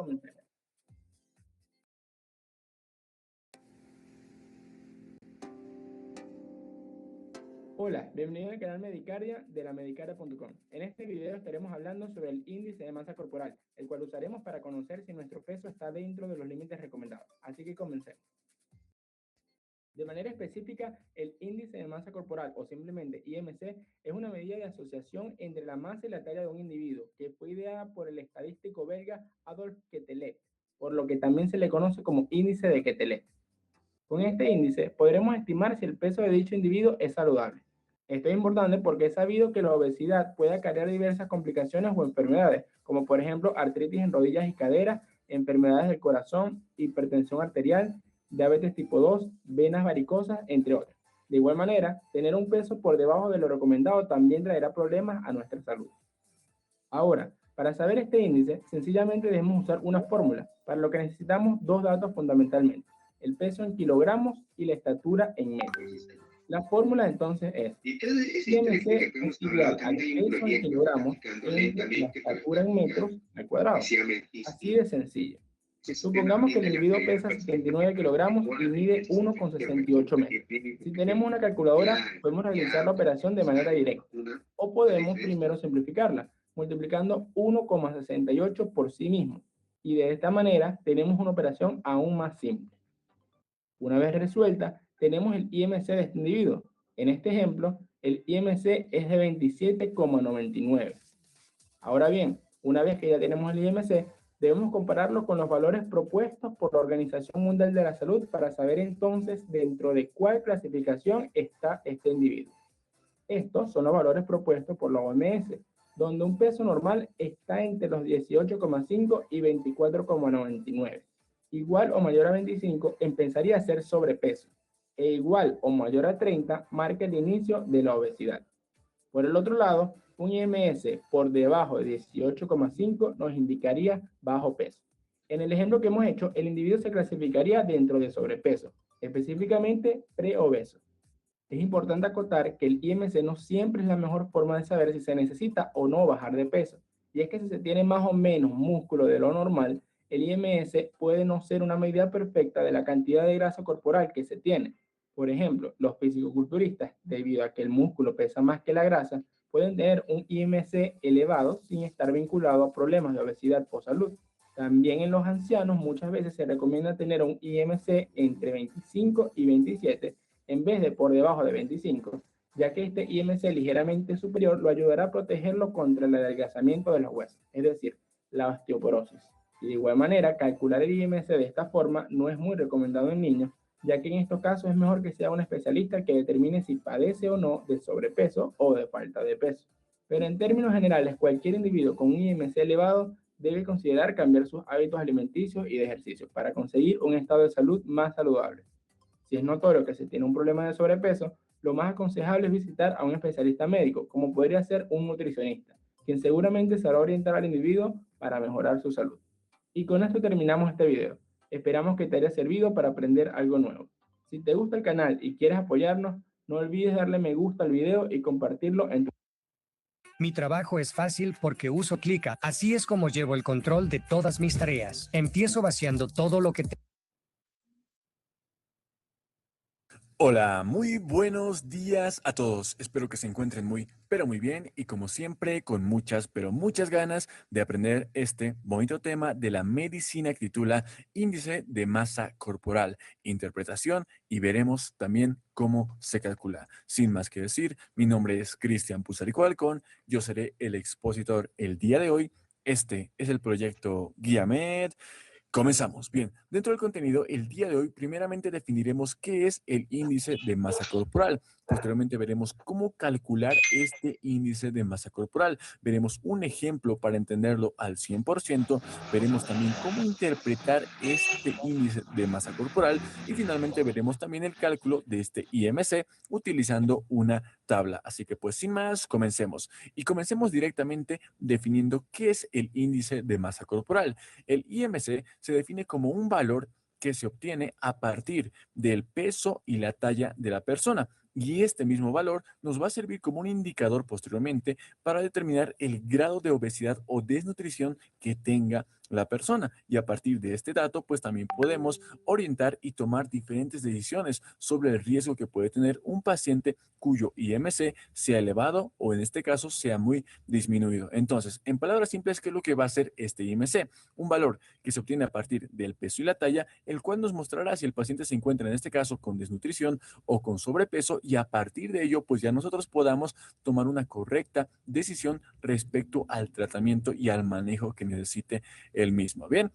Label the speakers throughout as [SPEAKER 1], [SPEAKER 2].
[SPEAKER 1] comencemos. Hola, bienvenido al canal Medicaria de la Medicaria.com. En este video estaremos hablando sobre el índice de masa corporal, el cual usaremos para conocer si nuestro peso está dentro de los límites recomendados. Así que comencemos. De manera específica, el índice de masa corporal, o simplemente IMC, es una medida de asociación entre la masa y la talla de un individuo, que fue ideada por el estadístico belga Adolphe Quetelet, por lo que también se le conoce como índice de Quetelet. Con este índice podremos estimar si el peso de dicho individuo es saludable. Esto es importante porque es sabido que la obesidad puede acarrear diversas complicaciones o enfermedades, como por ejemplo artritis en rodillas y caderas, enfermedades del corazón, hipertensión arterial, diabetes tipo 2, venas varicosas, entre otras. De igual manera, tener un peso por debajo de lo recomendado también traerá problemas a nuestra salud. Ahora, para saber este índice, sencillamente debemos usar una fórmula, para lo que necesitamos dos datos fundamentalmente: el peso en kilogramos y la estatura en metros. La fórmula entonces es IMC es igual al peso en kilogramos entre la estatura en metros al cuadrado. Así de sencillo. Supongamos que el individuo pesa 79 kilogramos y mide 1,68 metros. Si tenemos una calculadora, podemos realizar la operación de manera directa. O podemos primero simplificarla, multiplicando 1,68 por sí mismo. Y de esta manera tenemos una operación aún más simple. Una vez resuelta, tenemos el IMC de este individuo. En este ejemplo, el IMC es de 27,99. Ahora bien, una vez que ya tenemos el IMC, debemos compararlo con los valores propuestos por la Organización Mundial de la Salud para saber entonces dentro de cuál clasificación está este individuo. Estos son los valores propuestos por la OMS, donde un peso normal está entre los 18,5 y 24,99. Igual o mayor a 25 empezaría a ser sobrepeso, e igual o mayor a 30 marca el inicio de la obesidad. Por el otro lado, un IMS por debajo de 18,5 nos indicaría bajo peso. En el ejemplo que hemos hecho, el individuo se clasificaría dentro de sobrepeso, específicamente preobeso. Es importante acotar que el IMC no siempre es la mejor forma de saber si se necesita o no bajar de peso. Y es que si se tiene más o menos músculo de lo normal, el IMS puede no ser una medida perfecta de la cantidad de grasa corporal que se tiene. Por ejemplo, los fisicoculturistas, debido a que el músculo pesa más que la grasa, pueden tener un IMC elevado sin estar vinculado a problemas de obesidad o salud. También en los ancianos muchas veces se recomienda tener un IMC entre 25 y 27 en vez de por debajo de 25, ya que este IMC ligeramente superior lo ayudará a protegerlo contra el adelgazamiento de los huesos, es decir, la osteoporosis. Y de igual manera, calcular el IMC de esta forma no es muy recomendado en niños, ya que en estos casos es mejor que sea un especialista que determine si padece o no de sobrepeso o de falta de peso. Pero en términos generales, cualquier individuo con un IMC elevado debe considerar cambiar sus hábitos alimenticios y de ejercicio para conseguir un estado de salud más saludable. Si es notorio que se tiene un problema de sobrepeso, lo más aconsejable es visitar a un especialista médico, como podría ser un nutricionista, quien seguramente sabrá orientar al individuo para mejorar su salud. Y con esto terminamos este video. Esperamos que te haya servido para aprender algo nuevo. Si te gusta el canal y quieres apoyarnos, no olvides darle me gusta al video y compartirlo en tu...
[SPEAKER 2] Mi trabajo es fácil porque uso Clica. Así es como llevo el control de todas mis tareas. Empiezo vaciando todo lo que
[SPEAKER 3] Hola, muy buenos días a todos. Espero que se encuentren muy, pero muy bien y como siempre con muchas, pero muchas ganas de aprender este bonito tema de la medicina que titula Índice de Masa Corporal, Interpretación y veremos también cómo se calcula. Sin más que decir, mi nombre es Cristian Pusarico Alcón, yo seré el expositor el día de hoy. Este es el proyecto GuiaMed. Comenzamos. Bien, dentro del contenido, el día de hoy primeramente definiremos qué es el índice de masa corporal. Posteriormente veremos cómo calcular este índice de masa corporal. Veremos un ejemplo para entenderlo al 100%. Veremos también cómo interpretar este índice de masa corporal. Y finalmente veremos también el cálculo de este IMC utilizando una tabla. Así que pues sin más, comencemos. Y comencemos directamente definiendo qué es el índice de masa corporal. El IMC se define como un valor que se obtiene a partir del peso y la talla de la persona. Y este mismo valor nos va a servir como un indicador posteriormente para determinar el grado de obesidad o desnutrición que tenga la persona. Y a partir de este dato, pues también podemos orientar y tomar diferentes decisiones sobre el riesgo que puede tener un paciente cuyo IMC sea elevado o en este caso sea muy disminuido. Entonces, en palabras simples, ¿qué es lo que va a hacer este IMC? Un valor que se obtiene a partir del peso y la talla, el cual nos mostrará si el paciente se encuentra en este caso con desnutrición o con sobrepeso y a partir de ello, pues ya nosotros podamos tomar una correcta decisión respecto al tratamiento y al manejo que necesite el mismo. Bien.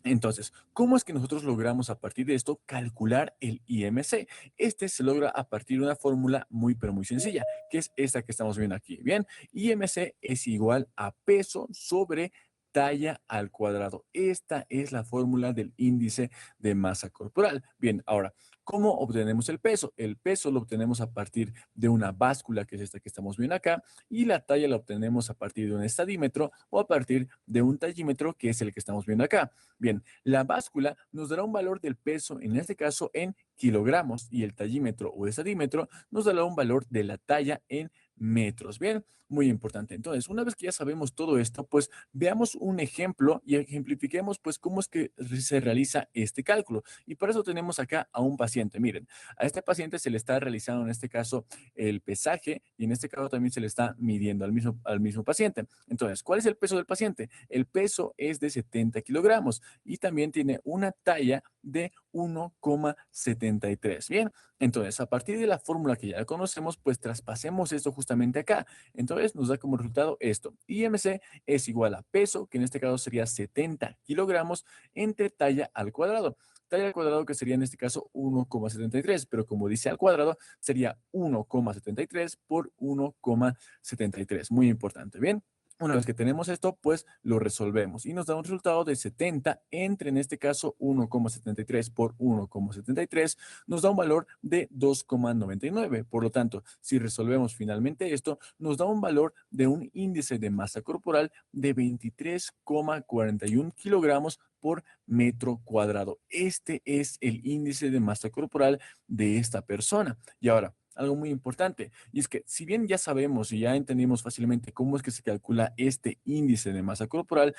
[SPEAKER 3] Entonces, ¿cómo es que nosotros logramos a partir de esto calcular el IMC? Este se logra a partir de una fórmula muy, pero muy sencilla, que es esta que estamos viendo aquí. Bien, IMC es igual a peso sobre talla al cuadrado. Esta es la fórmula del índice de masa corporal. Bien, ahora, ¿cómo obtenemos el peso? El peso lo obtenemos a partir de una báscula, que es esta que estamos viendo acá, y la talla la obtenemos a partir de un estadímetro o a partir de un tallímetro, que es el que estamos viendo acá. Bien, la báscula nos dará un valor del peso, en este caso en kilogramos, y el tallímetro o estadímetro nos dará un valor de la talla en metros. Bien, muy importante. Entonces, una vez que ya sabemos todo esto, pues veamos un ejemplo y ejemplifiquemos pues cómo es que se realiza este cálculo. Y para eso tenemos acá a un paciente. Miren, a este paciente se le está realizando en este caso el pesaje y en este caso también se le está midiendo al mismo paciente. Entonces, ¿cuál es el peso del paciente? El peso es de 70 kilogramos y también tiene una talla de 1,73. Bien, entonces a partir de la fórmula que ya conocemos, pues traspasemos esto justamente acá. Entonces nos da como resultado esto. IMC es igual a peso, que en este caso sería 70 kilogramos, entre talla al cuadrado. Talla al cuadrado que sería en este caso 1,73, pero como dice al cuadrado, sería 1,73 por 1,73. Muy importante, ¿bien? Una vez que tenemos esto, pues lo resolvemos y nos da un resultado de 70 entre, en este caso, 1,73 por 1,73, nos da un valor de 2,99. Por lo tanto, si resolvemos finalmente esto, nos da un valor de un índice de masa corporal de 23,41 kilogramos por metro cuadrado. Este es el índice de masa corporal de esta persona. Y ahora, algo muy importante, y es que si bien ya sabemos y ya entendimos fácilmente cómo es que se calcula este índice de masa corporal,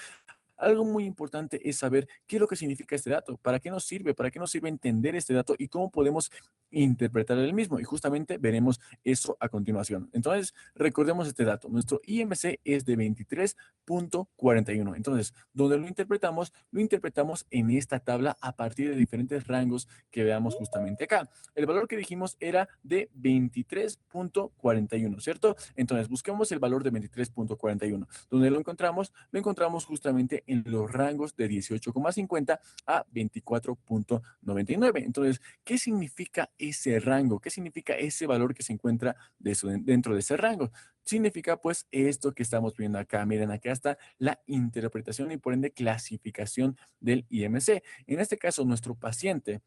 [SPEAKER 3] algo muy importante es saber qué es lo que significa este dato, para qué nos sirve entender este dato y cómo podemos interpretar el mismo. Y justamente veremos eso a continuación. Entonces, recordemos este dato. Nuestro IMC es de 23,41. Entonces, donde lo interpretamos en esta tabla a partir de diferentes rangos que veamos justamente acá. El valor que dijimos era de 23,41, ¿cierto? Entonces, busquemos el valor de 23,41. ¿Dónde lo encontramos? Lo encontramos justamente en los rangos de 18,50 a 24,99. Entonces, ¿qué significa ese rango? ¿Qué significa ese valor que se encuentra dentro de ese rango? Significa pues esto que estamos viendo acá. Miren, acá está la interpretación y por ende clasificación del IMC. En este caso, nuestro paciente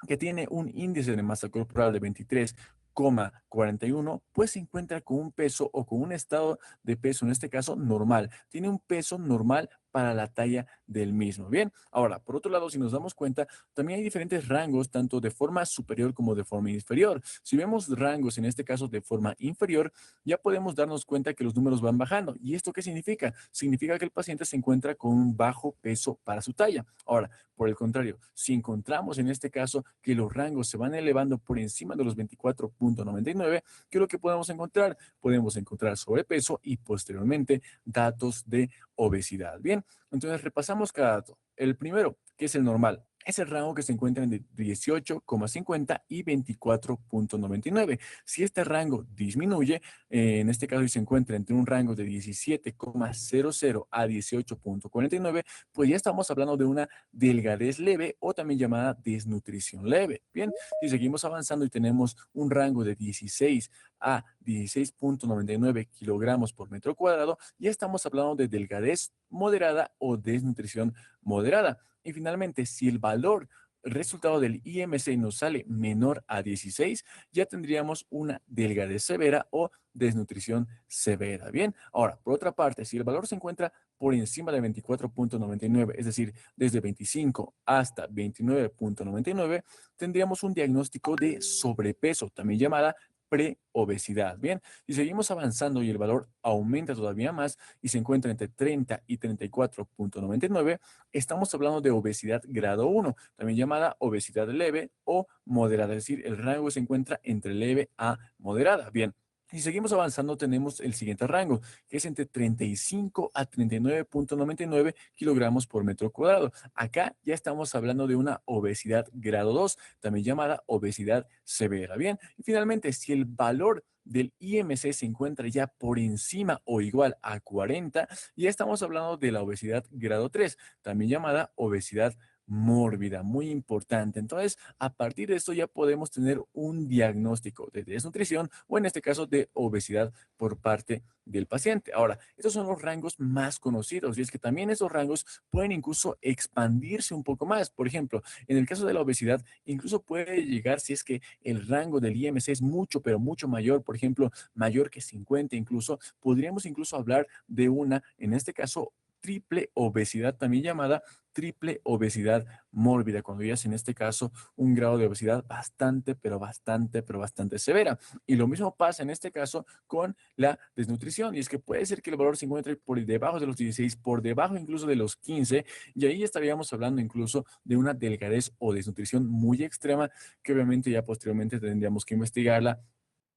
[SPEAKER 3] que tiene un índice de masa corporal de 23,41, pues se encuentra con un peso o con un estado de peso, en este caso normal. Tiene un peso normal para la talla del mismo. Bien, ahora, por otro lado, si nos damos cuenta, también hay diferentes rangos, tanto de forma superior como de forma inferior. Si vemos rangos, en este caso de forma inferior, ya podemos darnos cuenta que los números van bajando. ¿Y esto qué significa? Significa que el paciente se encuentra con un bajo peso para su talla. Ahora, por el contrario, si encontramos en este caso que los rangos se van elevando por encima de los 24,99, ¿qué es lo que podemos encontrar? Podemos encontrar sobrepeso y posteriormente datos de obesidad. Bien, entonces repasamos cada dato. El primero, que es el normal, es el rango que se encuentra entre 18,50 y 24,99. Si este rango disminuye, en este caso si se encuentra entre un rango de 17,00 a 18,49, pues ya estamos hablando de una delgadez leve o también llamada desnutrición leve. Bien, si seguimos avanzando y tenemos un rango de 16 a 16,99 kilogramos por metro cuadrado, ya estamos hablando de delgadez moderada o desnutrición moderada. Y finalmente, si el valor resultado del IMC nos sale menor a 16, ya tendríamos una delgadez severa o desnutrición severa. Bien, ahora, por otra parte, si el valor se encuentra por encima de 24,99, es decir, desde 25 hasta 29,99, tendríamos un diagnóstico de sobrepeso, también llamada preobesidad. Bien, si seguimos avanzando y el valor aumenta todavía más y se encuentra entre 30 y 34,99, estamos hablando de obesidad grado 1, también llamada obesidad leve o moderada, es decir, el rango se encuentra entre leve a moderada. Bien. Si seguimos avanzando, tenemos el siguiente rango, que es entre 35 a 39,99 kilogramos por metro cuadrado. Acá ya estamos hablando de una obesidad grado 2, también llamada obesidad severa. Bien, y finalmente, si el valor del IMC se encuentra ya por encima o igual a 40, ya estamos hablando de la obesidad grado 3, también llamada obesidad mórbida, muy importante. Entonces, a partir de esto ya podemos tener un diagnóstico de desnutrición o en este caso de obesidad por parte del paciente. Ahora, estos son los rangos más conocidos y es que también esos rangos pueden incluso expandirse un poco más. Por ejemplo, en el caso de la obesidad, incluso puede llegar si es que el rango del IMC es mucho, pero mucho mayor, por ejemplo, mayor que 50 incluso, podríamos incluso hablar de una, en este caso, triple obesidad, también llamada triple obesidad mórbida, cuando ya es en este caso un grado de obesidad bastante, pero bastante severa. Y lo mismo pasa en este caso con la desnutrición, y es que puede ser que el valor se encuentre por debajo de los 16, por debajo incluso de los 15, y ahí estaríamos hablando incluso de una delgadez o desnutrición muy extrema, que obviamente ya posteriormente tendríamos que investigarla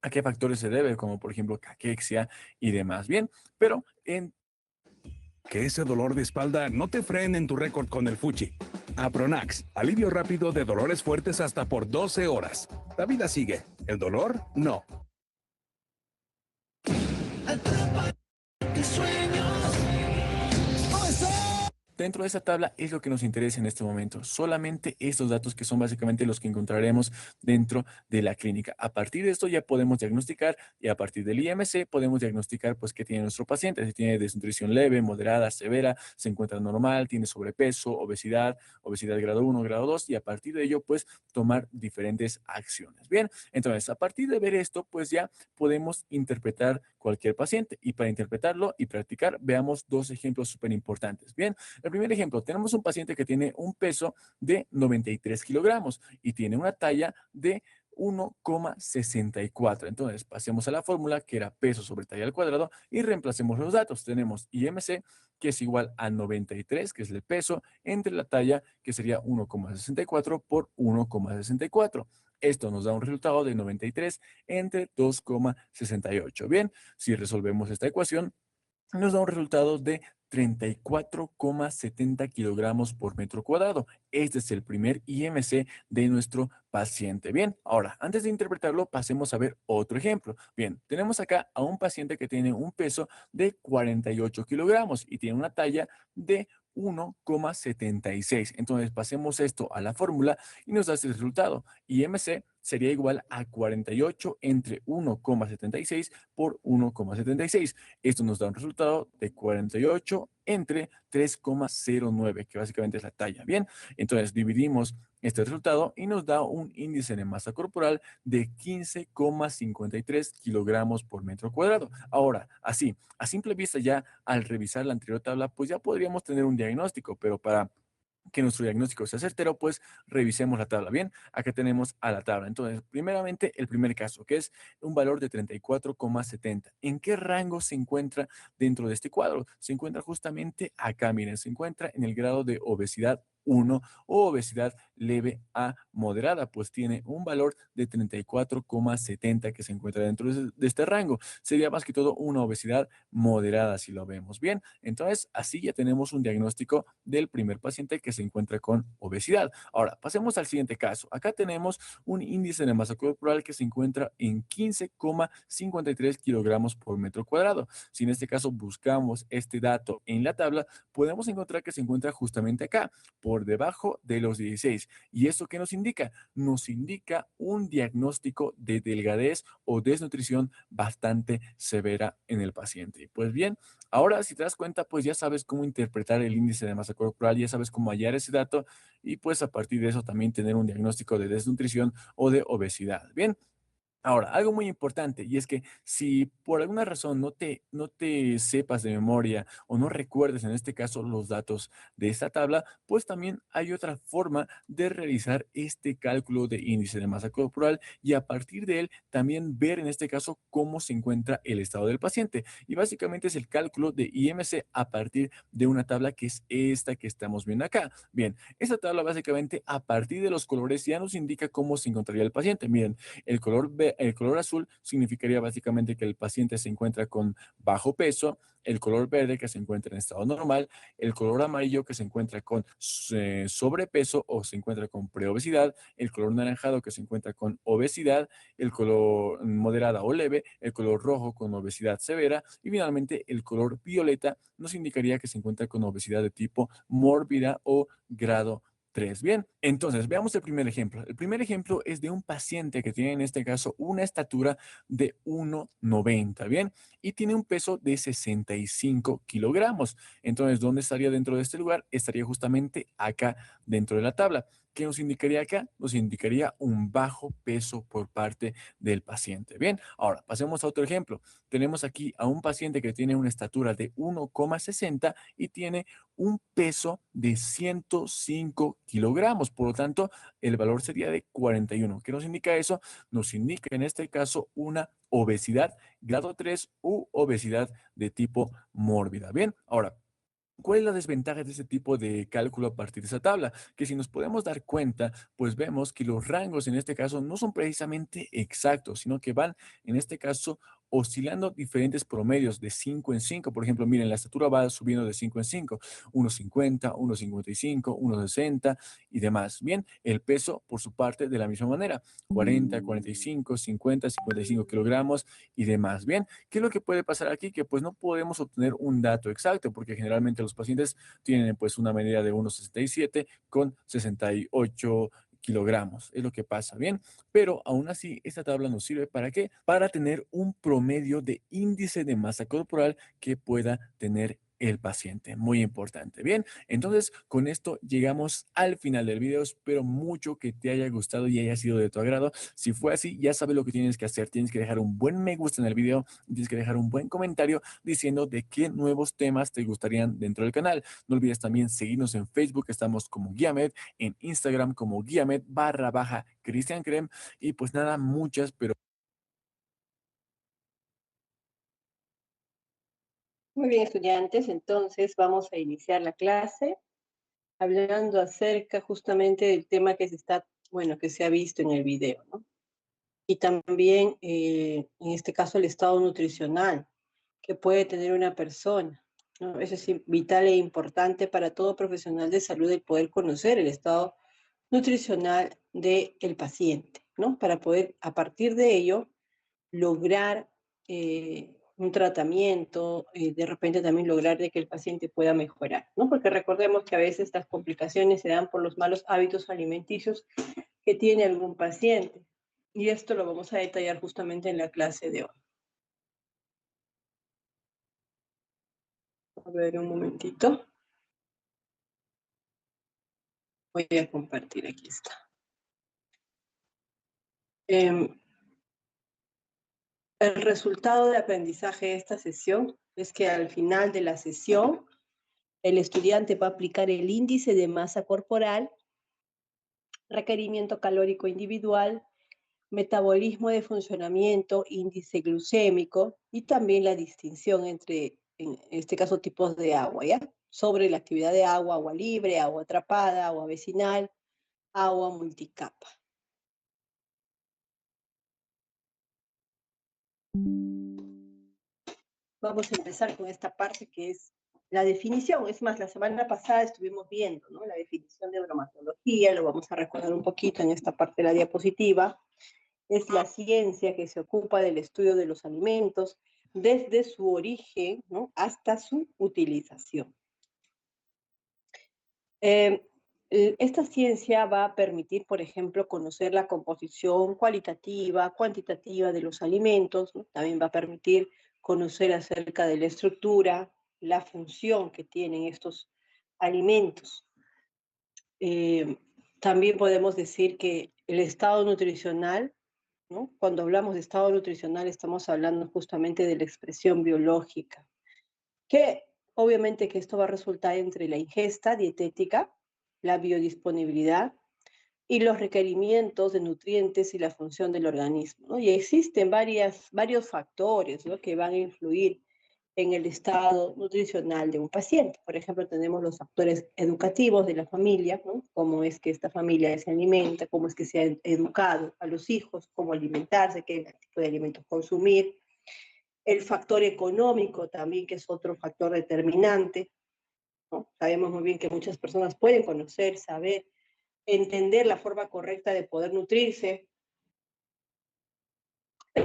[SPEAKER 3] a qué factores se debe, como por ejemplo caquexia y demás. Bien, pero en
[SPEAKER 4] Que ese dolor de espalda no te frene en tu récord con el Fuchi. Apronax, alivio rápido de dolores fuertes hasta por 12 horas. La vida sigue, el dolor no.
[SPEAKER 3] dentro de esta tabla es lo que nos interesa en este momento. Solamente estos datos que son básicamente los que encontraremos dentro de la clínica. A partir de esto ya podemos diagnosticar y a partir del IMC podemos diagnosticar pues qué tiene nuestro paciente. Si tiene desnutrición leve, moderada, severa, se encuentra normal, tiene sobrepeso, obesidad, obesidad grado 1, grado 2 y a partir de ello pues tomar diferentes acciones. Bien, entonces a partir de ver esto pues ya podemos interpretar cualquier paciente y para interpretarlo y practicar veamos dos ejemplos súper importantes. Bien, el primer ejemplo, tenemos un paciente que tiene un peso de 93 kilogramos y tiene una talla de 1,64. Entonces, pasemos a la fórmula que era peso sobre talla al cuadrado y reemplacemos los datos. Tenemos IMC, que es igual a 93, que es el peso, entre la talla, que sería 1,64 por 1,64. Esto nos da un resultado de 93 entre 2,68. Bien, si resolvemos esta ecuación, nos da un resultado de 34,70 kilogramos por metro cuadrado. Este es el primer IMC de nuestro paciente. Bien, ahora, antes de interpretarlo, pasemos a ver otro ejemplo. Bien, tenemos acá a un paciente que tiene un peso de 48 kilogramos y tiene una talla de 1,76. Entonces, pasemos esto a la fórmula y nos da este resultado. IMC sería igual a 48 entre 1,76 por 1,76. Esto nos da un resultado de 48 entre 3,09, que básicamente es la talla. Bien, entonces dividimos este resultado y nos da un índice de masa corporal de 15,53 kilogramos por metro cuadrado. Ahora, así, a simple vista ya al revisar la anterior tabla, pues ya podríamos tener un diagnóstico, pero para que nuestro diagnóstico sea certero, pues revisemos la tabla. Bien, acá tenemos a la tabla. Entonces, primeramente, el primer caso, que es un valor de 34,70. ¿En qué rango se encuentra dentro de este cuadro? Se encuentra justamente acá, miren, se encuentra en el grado de obesidad 1 o obesidad leve a moderada, pues tiene un valor de 34,70 que se encuentra dentro de este rango. Sería más que todo una obesidad moderada, si lo vemos bien. Entonces, así ya tenemos un diagnóstico del primer paciente que se encuentra con obesidad. Ahora, pasemos al siguiente caso. Acá tenemos un índice de masa corporal que se encuentra en 15,53 kilogramos por metro cuadrado. Si en este caso buscamos este dato en la tabla, podemos encontrar que se encuentra justamente acá, por debajo de los 16. ¿Y esto qué nos indica? Nos indica un diagnóstico de delgadez o desnutrición bastante severa en el paciente. Pues bien, ahora si te das cuenta, pues ya sabes cómo interpretar el índice de masa corporal, ya sabes cómo hallar ese dato y pues a partir de eso también tener un diagnóstico de desnutrición o de obesidad. Bien. Ahora, algo muy importante, y es que si por alguna razón no te sepas de memoria o no recuerdes en este caso los datos de esta tabla, pues también hay otra forma de realizar este cálculo de índice de masa corporal y a partir de él también ver en este caso cómo se encuentra el estado del paciente. Y básicamente es el cálculo de IMC a partir de una tabla que es esta que estamos viendo acá. Bien, esta tabla básicamente a partir de los colores ya nos indica cómo se encontraría el paciente. Miren, el color azul significaría básicamente que el paciente se encuentra con bajo peso, el color verde que se encuentra en estado normal, el color amarillo que se encuentra con sobrepeso o se encuentra con preobesidad, el color naranjado que se encuentra con obesidad, el color moderada o leve, el color rojo con obesidad severa y finalmente el color violeta nos indicaría que se encuentra con obesidad de tipo mórbida o grado 3. Bien, entonces veamos el primer ejemplo. El primer ejemplo es de un paciente que tiene en este caso una estatura de 1,90, bien, y tiene un peso de 65 kilogramos. Entonces, ¿dónde estaría dentro de este lugar? Estaría justamente acá dentro de la tabla. ¿Qué nos indicaría acá? Nos indicaría un bajo peso por parte del paciente. Bien, ahora pasemos a otro ejemplo. Tenemos aquí a un paciente que tiene una estatura de 1,60 y tiene un peso de 105 kilogramos. Por lo tanto, el valor sería de 41. ¿Qué nos indica eso? Nos indica en este caso una obesidad grado 3 u obesidad de tipo mórbida. Bien, ahora, ¿cuál es la desventaja de este tipo de cálculo a partir de esa tabla? Que si nos podemos dar cuenta, pues vemos que los rangos en este caso no son precisamente exactos, sino que van en este caso oscilando diferentes promedios de 5 en 5. Por ejemplo, miren, la estatura va subiendo de 5 en 5, 1,50, 1,55, 1,60 y demás. Bien, el peso por su parte de la misma manera, 40, 45, 50, 55 kilogramos y demás. Bien, ¿qué es lo que puede pasar aquí? Que pues no podemos obtener un dato exacto porque generalmente los pacientes tienen pues una medida de 1,67 con 68 kilogramos. Es lo que pasa, bien. Pero aún así, esta tabla nos sirve ¿para qué? Para tener un promedio de índice de masa corporal que pueda tener el paciente. Muy importante. Bien, entonces con esto llegamos al final del video. Espero mucho que te haya gustado y haya sido de tu agrado. Si fue así, ya sabes lo que tienes que hacer. Tienes que dejar un buen me gusta en el video, tienes que dejar un buen comentario diciendo de qué nuevos temas te gustarían dentro del canal. No olvides también seguirnos en Facebook, estamos como Guiamed, en Instagram como Guiamed _Cristian Crem. Y pues nada, muchas, pero
[SPEAKER 5] Muy bien, estudiantes, entonces vamos a iniciar la clase hablando acerca justamente del tema que que se ha visto en el video, ¿no? Y también, en este caso, el estado nutricional que puede tener una persona, ¿no? Eso es vital e importante para todo profesional de salud el poder conocer el estado nutricional del paciente, ¿no? Para poder, a partir de ello, lograr un tratamiento, de repente también lograr de que el paciente pueda mejorar, ¿no? Porque recordemos que a veces estas complicaciones se dan por los malos hábitos alimenticios que tiene algún paciente. Y esto lo vamos a detallar justamente en la clase de hoy. A ver, un momentito. Voy a compartir, aquí está. El resultado de aprendizaje de esta sesión es que al final de la sesión, el estudiante va a aplicar el índice de masa corporal, requerimiento calórico individual, metabolismo de funcionamiento, índice glucémico y también la distinción entre, en este caso, tipos de agua, ¿ya? Sobre la actividad de agua, agua libre, agua atrapada, agua vecinal, agua multicapa. Vamos a empezar con esta parte que es la definición. Es más, la semana pasada estuvimos viendo, ¿no?, la definición de bromatología, lo vamos a recordar un poquito en esta parte de la diapositiva. Es la ciencia que se ocupa del estudio de los alimentos desde su origen, ¿no?, hasta su utilización. Esta ciencia va a permitir, por ejemplo, conocer la composición cualitativa, cuantitativa de los alimentos, ¿no? También va a permitir conocer acerca de la estructura, la función que tienen estos alimentos. También podemos decir que el estado nutricional ¿no? Cuando hablamos de estado nutricional estamos hablando justamente de la expresión biológica, que obviamente que esto va a resultar entre la ingesta dietética, la biodisponibilidad y los requerimientos de nutrientes y la función del organismo, ¿no? Y existen varios factores, ¿no?, que van a influir en el estado nutricional de un paciente. Por ejemplo, tenemos los factores educativos de la familia, ¿no? Cómo es que esta familia se alimenta, cómo es que se ha educado a los hijos, cómo alimentarse, qué tipo de alimentos consumir. El factor económico también, que es otro factor determinante, ¿no? Sabemos muy bien que muchas personas pueden conocer, saber, entender la forma correcta de poder nutrirse,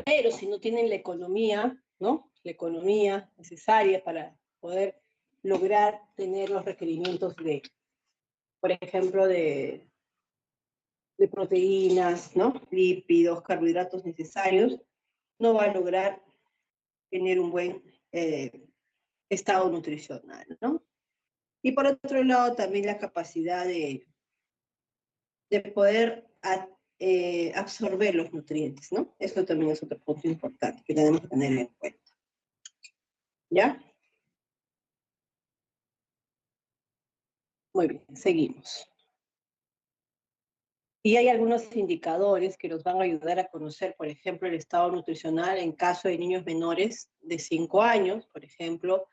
[SPEAKER 5] pero si no tienen la economía, ¿no?, la economía necesaria para poder lograr tener los requerimientos de, por ejemplo, de proteínas, ¿no?, lípidos, carbohidratos necesarios, no va a lograr tener un buen estado nutricional, ¿no? Y por otro lado, también la capacidad de poder absorber los nutrientes, ¿no? Esto también es otro punto importante que tenemos que tener en cuenta. ¿Ya? Muy bien, seguimos. Y hay algunos indicadores que nos van a ayudar a conocer, por ejemplo, el estado nutricional en caso de niños menores de 5 años, por ejemplo,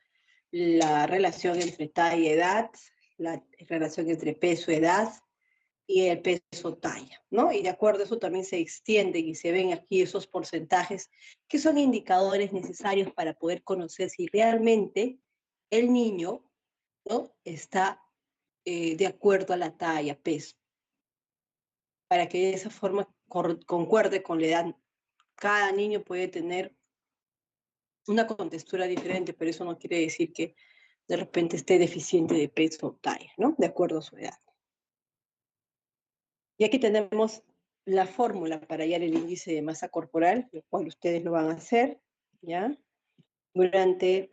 [SPEAKER 5] la relación entre talla y edad, la relación entre peso y edad, y el peso talla, ¿no? Y de acuerdo a eso también se extienden y se ven aquí esos porcentajes que son indicadores necesarios para poder conocer si realmente el niño, ¿no?, está de acuerdo a la talla, peso, para que de esa forma concuerde con la edad. Cada niño puede tener una contextura diferente, pero eso no quiere decir que de repente esté deficiente de peso o talla, ¿no?, de acuerdo a su edad. Y aquí tenemos la fórmula para hallar el índice de masa corporal, lo cual ustedes lo van a hacer, ¿ya?, durante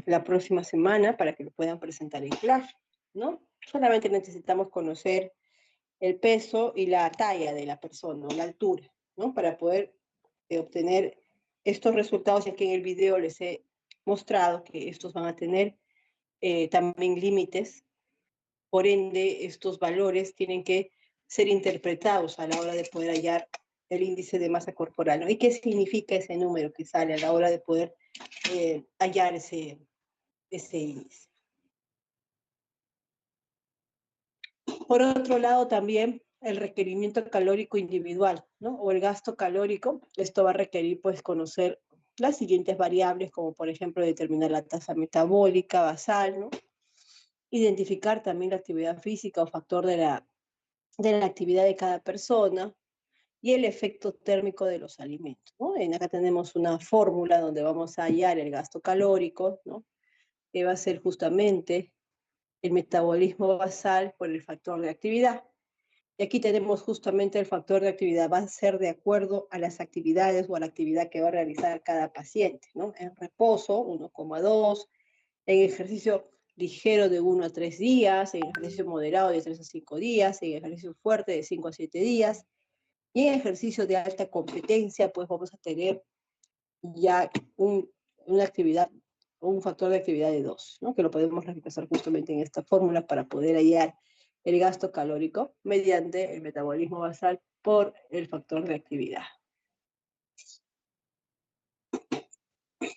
[SPEAKER 5] la próxima semana para que lo puedan presentar en clase, ¿no? Solamente necesitamos conocer el peso y la talla de la persona, o la altura, ¿no?, para poder obtener estos resultados. Aquí en el video les he mostrado que estos van a tener también límites. Por ende, estos valores tienen que ser interpretados a la hora de poder hallar el índice de masa corporal, ¿no? ¿Y qué significa ese número que sale a la hora de poder hallar ese índice? Por otro lado, también el requerimiento calórico individual, ¿no?, o el gasto calórico. Esto va a requerir, pues, conocer las siguientes variables, como por ejemplo determinar la tasa metabólica basal, ¿no?, identificar también la actividad física o factor de la actividad de cada persona, y el efecto térmico de los alimentos, ¿no? Acá tenemos una fórmula donde vamos a hallar el gasto calórico, ¿no?, que va a ser justamente el metabolismo basal por el factor de actividad. Y aquí tenemos justamente el factor de actividad, va a ser de acuerdo a las actividades o a la actividad que va a realizar cada paciente, ¿no? En reposo, 1,2, en ejercicio ligero de 1 a 3 días, en ejercicio moderado de 3 a 5 días, en ejercicio fuerte de 5 a 7 días, y en ejercicio de alta competencia, pues vamos a tener ya una actividad, un factor de actividad de 2, ¿no?, que lo podemos reemplazar justamente en esta fórmula para poder hallar el gasto calórico mediante el metabolismo basal por el factor de actividad.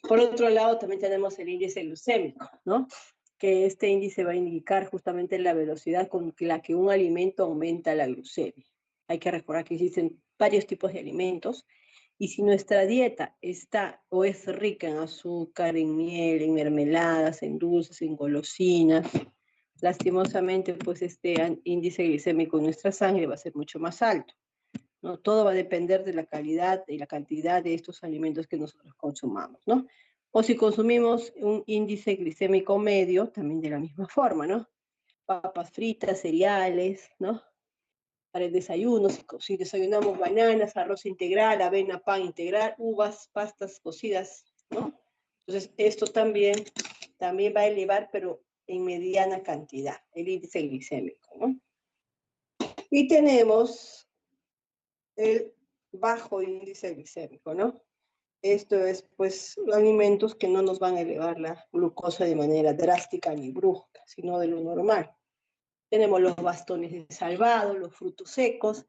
[SPEAKER 5] Por otro lado, también tenemos el índice glucémico, ¿no?, que este índice va a indicar justamente la velocidad con la que un alimento aumenta la glucemia. Hay que recordar que existen varios tipos de alimentos, y si nuestra dieta está o es rica en azúcar, en miel, en mermeladas, en dulces, en golosinas, lastimosamente, pues este índice glicémico en nuestra sangre va a ser mucho más alto, ¿no? Todo va a depender de la calidad y la cantidad de estos alimentos que nosotros consumamos, ¿no? O si consumimos un índice glicémico medio, también de la misma forma, ¿no? Papas fritas, cereales, ¿no?, para el desayuno, si desayunamos bananas, arroz integral, avena, pan integral, uvas, pastas cocidas, ¿no? Entonces, esto también va a elevar, pero en mediana cantidad, el índice glicémico, ¿no? Y tenemos el bajo índice glicémico, ¿no? Esto es, pues, alimentos que no nos van a elevar la glucosa de manera drástica ni brusca, sino de lo normal. Tenemos los bastones de salvado, los frutos secos,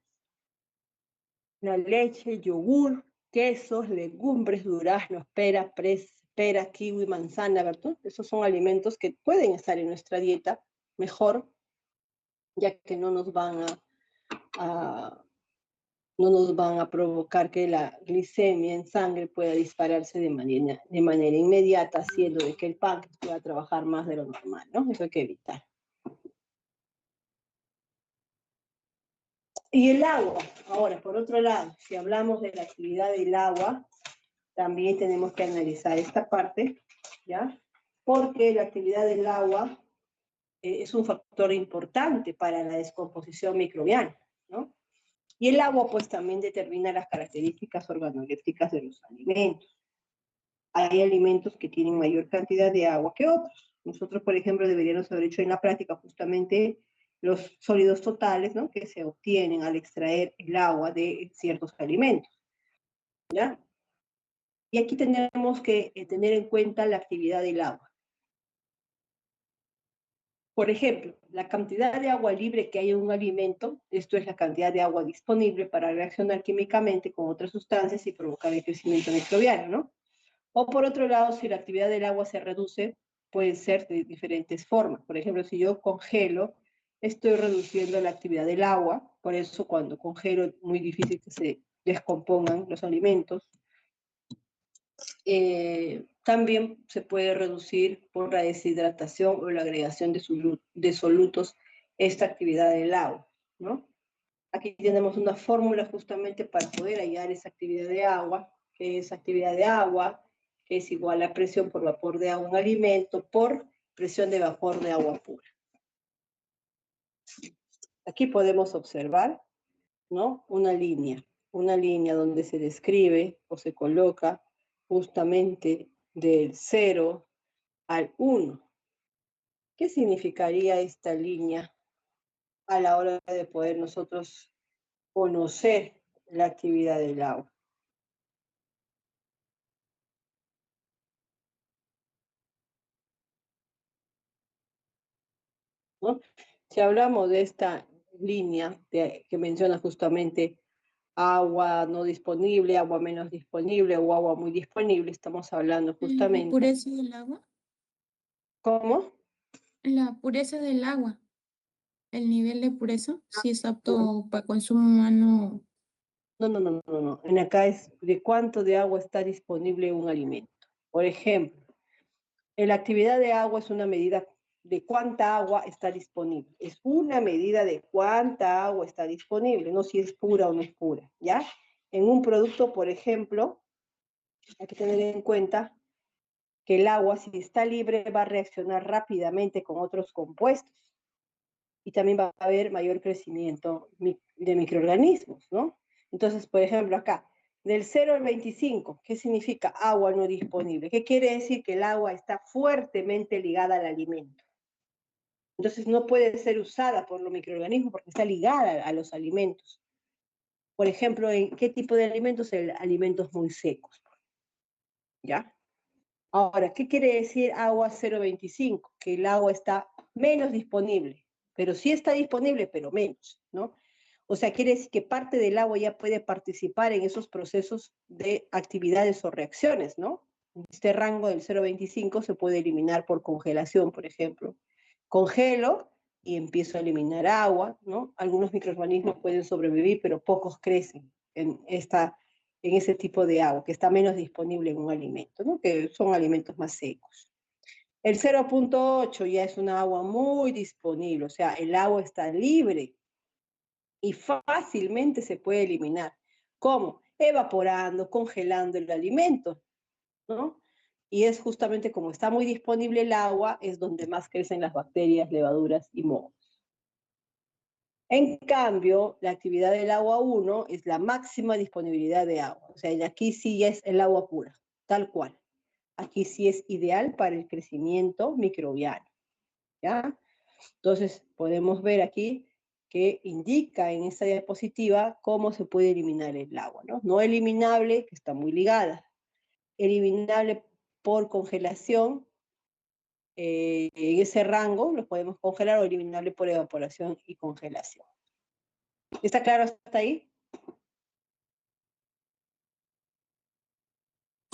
[SPEAKER 5] la leche, yogur, quesos, legumbres, duraznos, pera, kiwi, manzana, ¿verdad? Esos son alimentos que pueden estar en nuestra dieta mejor, ya que no nos van no nos van a provocar que la glicemia en sangre pueda dispararse de manera inmediata, haciendo de que el páncreas pueda trabajar más de lo normal, ¿no? Eso hay que evitar. Y el agua, ahora, por otro lado, si hablamos de la actividad del agua, también tenemos que analizar esta parte, ¿ya? Porque la actividad del agua es un factor importante para la descomposición microbiana, ¿no? Y el agua, pues, también determina las características organolépticas de los alimentos. Hay alimentos que tienen mayor cantidad de agua que otros. Nosotros, por ejemplo, deberíamos haber hecho en la práctica justamente los sólidos totales, ¿no?, que se obtienen al extraer el agua de ciertos alimentos, ¿ya? Y aquí tenemos que tener en cuenta la actividad del agua. Por ejemplo, la cantidad de agua libre que hay en un alimento, esto es la cantidad de agua disponible para reaccionar químicamente con otras sustancias y provocar el crecimiento microbiano, ¿no? O por otro lado, si la actividad del agua se reduce, puede ser de diferentes formas. Por ejemplo, si yo congelo, estoy reduciendo la actividad del agua, por eso cuando congelo es muy difícil que se descompongan los alimentos. También se puede reducir por la deshidratación o la agregación de solutos esta actividad del agua, ¿no? Aquí tenemos una fórmula justamente para poder hallar esa actividad de agua, que es actividad de agua, que es igual a presión por vapor de agua en un alimento por presión de vapor de agua pura. Aquí podemos observar, ¿no?, una línea donde se describe o se coloca justamente del 0 al 1. ¿Qué significaría esta línea a la hora de poder nosotros conocer la actividad del agua? ¿No? Si hablamos de esta línea que menciona justamente agua no disponible, agua menos disponible o agua muy disponible, estamos hablando
[SPEAKER 6] ¿La
[SPEAKER 5] justamente...
[SPEAKER 6] pureza del agua?
[SPEAKER 5] ¿Cómo?
[SPEAKER 6] La pureza del agua, el nivel de pureza, si es apto para consumo humano.
[SPEAKER 5] No. En acá es de cuánto de agua está disponible un alimento. Por ejemplo, la actividad de agua es una medida de cuánta agua está disponible. Es una medida de cuánta agua está disponible, no si es pura o no es pura, ¿ya? En un producto, por ejemplo, hay que tener en cuenta que el agua, si está libre, va a reaccionar rápidamente con otros compuestos y también va a haber mayor crecimiento de microorganismos, ¿no? Entonces, por ejemplo, acá, del 0 al 25, ¿qué significa agua no disponible? ¿Qué quiere decir? Que el agua está fuertemente ligada al alimento. Entonces, no puede ser usada por los microorganismos porque está ligada a los alimentos. Por ejemplo, ¿en qué tipo de alimentos? Alimentos muy secos, ¿ya? Ahora, ¿qué quiere decir agua 0,25? Que el agua está menos disponible, pero sí está disponible, pero menos, ¿no? O sea, quiere decir que parte del agua ya puede participar en esos procesos de actividades o reacciones, ¿no? Este rango del 0,25 se puede eliminar por congelación, por ejemplo. Congelo y empiezo a eliminar agua, ¿no? Algunos microorganismos pueden sobrevivir, pero pocos crecen en ese tipo de agua, que está menos disponible en un alimento, ¿no?, que son alimentos más secos. El 0,8 ya es una agua muy disponible, o sea, el agua está libre y fácilmente se puede eliminar. ¿Cómo? Evaporando, congelando el alimento, ¿no? Y es justamente como está muy disponible el agua, es donde más crecen las bacterias, levaduras y mohos. En cambio, la actividad del agua 1 es la máxima disponibilidad de agua. O sea, aquí sí es el agua pura, tal cual. Aquí sí es ideal para el crecimiento microbiano, ¿ya? Entonces, podemos ver aquí que indica en esta diapositiva cómo se puede eliminar el agua, ¿no? No eliminable, que está muy ligada. Eliminable por congelación, en ese rango lo podemos congelar, o eliminable por evaporación y congelación. ¿Está claro hasta ahí?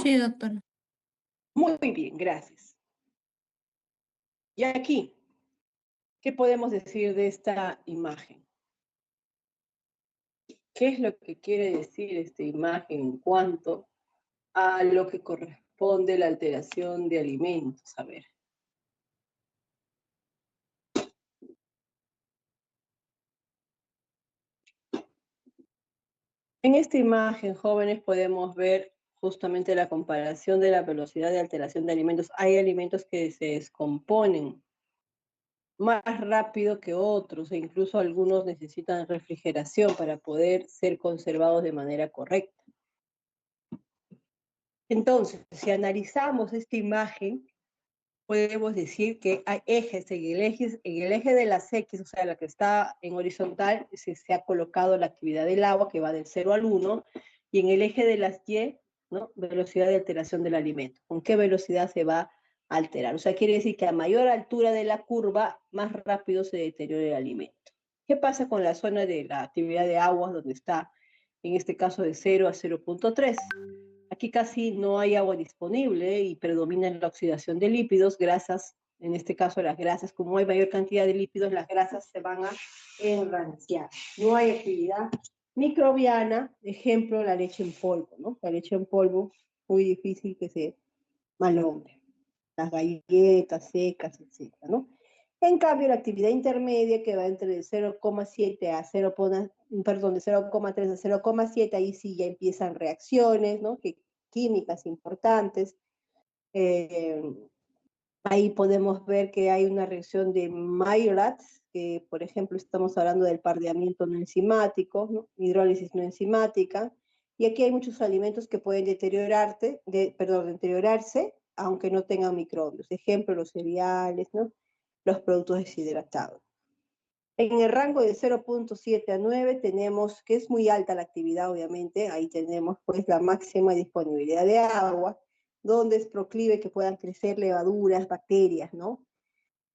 [SPEAKER 6] Sí, doctora.
[SPEAKER 5] Muy bien, gracias. Y aquí, ¿qué podemos decir de esta imagen? ¿Qué es lo que quiere decir esta imagen en cuanto a lo que corresponde a la alteración de alimentos? A ver. En esta imagen, jóvenes, podemos ver justamente la comparación de la velocidad de alteración de alimentos. Hay alimentos que se descomponen más rápido que otros, e incluso algunos necesitan refrigeración para poder ser conservados de manera correcta. Entonces, si analizamos esta imagen, podemos decir que hay ejes. En el eje de las X, o sea, la que está en horizontal, se ha colocado la actividad del agua, que va del 0 al 1, y en el eje de las Y, ¿no? Velocidad de alteración del alimento. ¿Con qué velocidad se va a alterar? O sea, quiere decir que a mayor altura de la curva, más rápido se deteriora el alimento. ¿Qué pasa con la zona de la actividad de aguas, donde está, en este caso, de 0 a 0.3? Aquí casi no hay agua disponible y predomina la oxidación de lípidos, grasas, en este caso las grasas. Como hay mayor cantidad de lípidos, las grasas se van a enranciar. No hay actividad microbiana, ejemplo, la leche en polvo, ¿no? La leche en polvo, muy difícil que se malogre. Las galletas secas, etc., ¿no? En cambio, la actividad intermedia, que va entre 0,7 a 0, perdón, de 0,3 a 0,7, ahí sí ya empiezan reacciones, ¿no? Químicas importantes. Ahí podemos ver que hay una reacción de Maillard, que por ejemplo estamos hablando del pardeamiento no enzimático, ¿no? Hidrólisis no enzimática, y aquí hay muchos alimentos que pueden deteriorarse, aunque no tengan microbios. Ejemplo, los cereales, ¿no? Los productos deshidratados. En el rango de 0.7 a 9 tenemos, que es muy alta la actividad, obviamente, ahí tenemos pues la máxima disponibilidad de agua, donde es proclive que puedan crecer levaduras, bacterias, ¿no?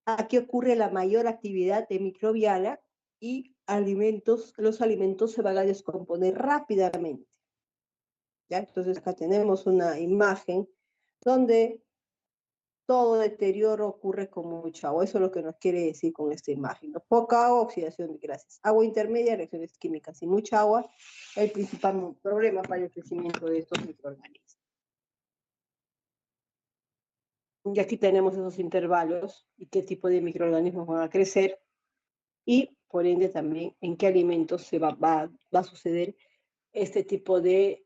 [SPEAKER 5] Aquí ocurre la mayor actividad de microbiana y los alimentos se van a descomponer rápidamente, ¿ya? Entonces acá tenemos una imagen donde todo deterioro ocurre con mucha agua. Eso es lo que nos quiere decir con esta imagen, ¿no? Poca agua, oxidación de grasas. Agua intermedia, reacciones químicas. Y mucha agua, el principal problema para el crecimiento de estos microorganismos. Y aquí tenemos esos intervalos y qué tipo de microorganismos van a crecer, y por ende también en qué alimentos se va a suceder este tipo de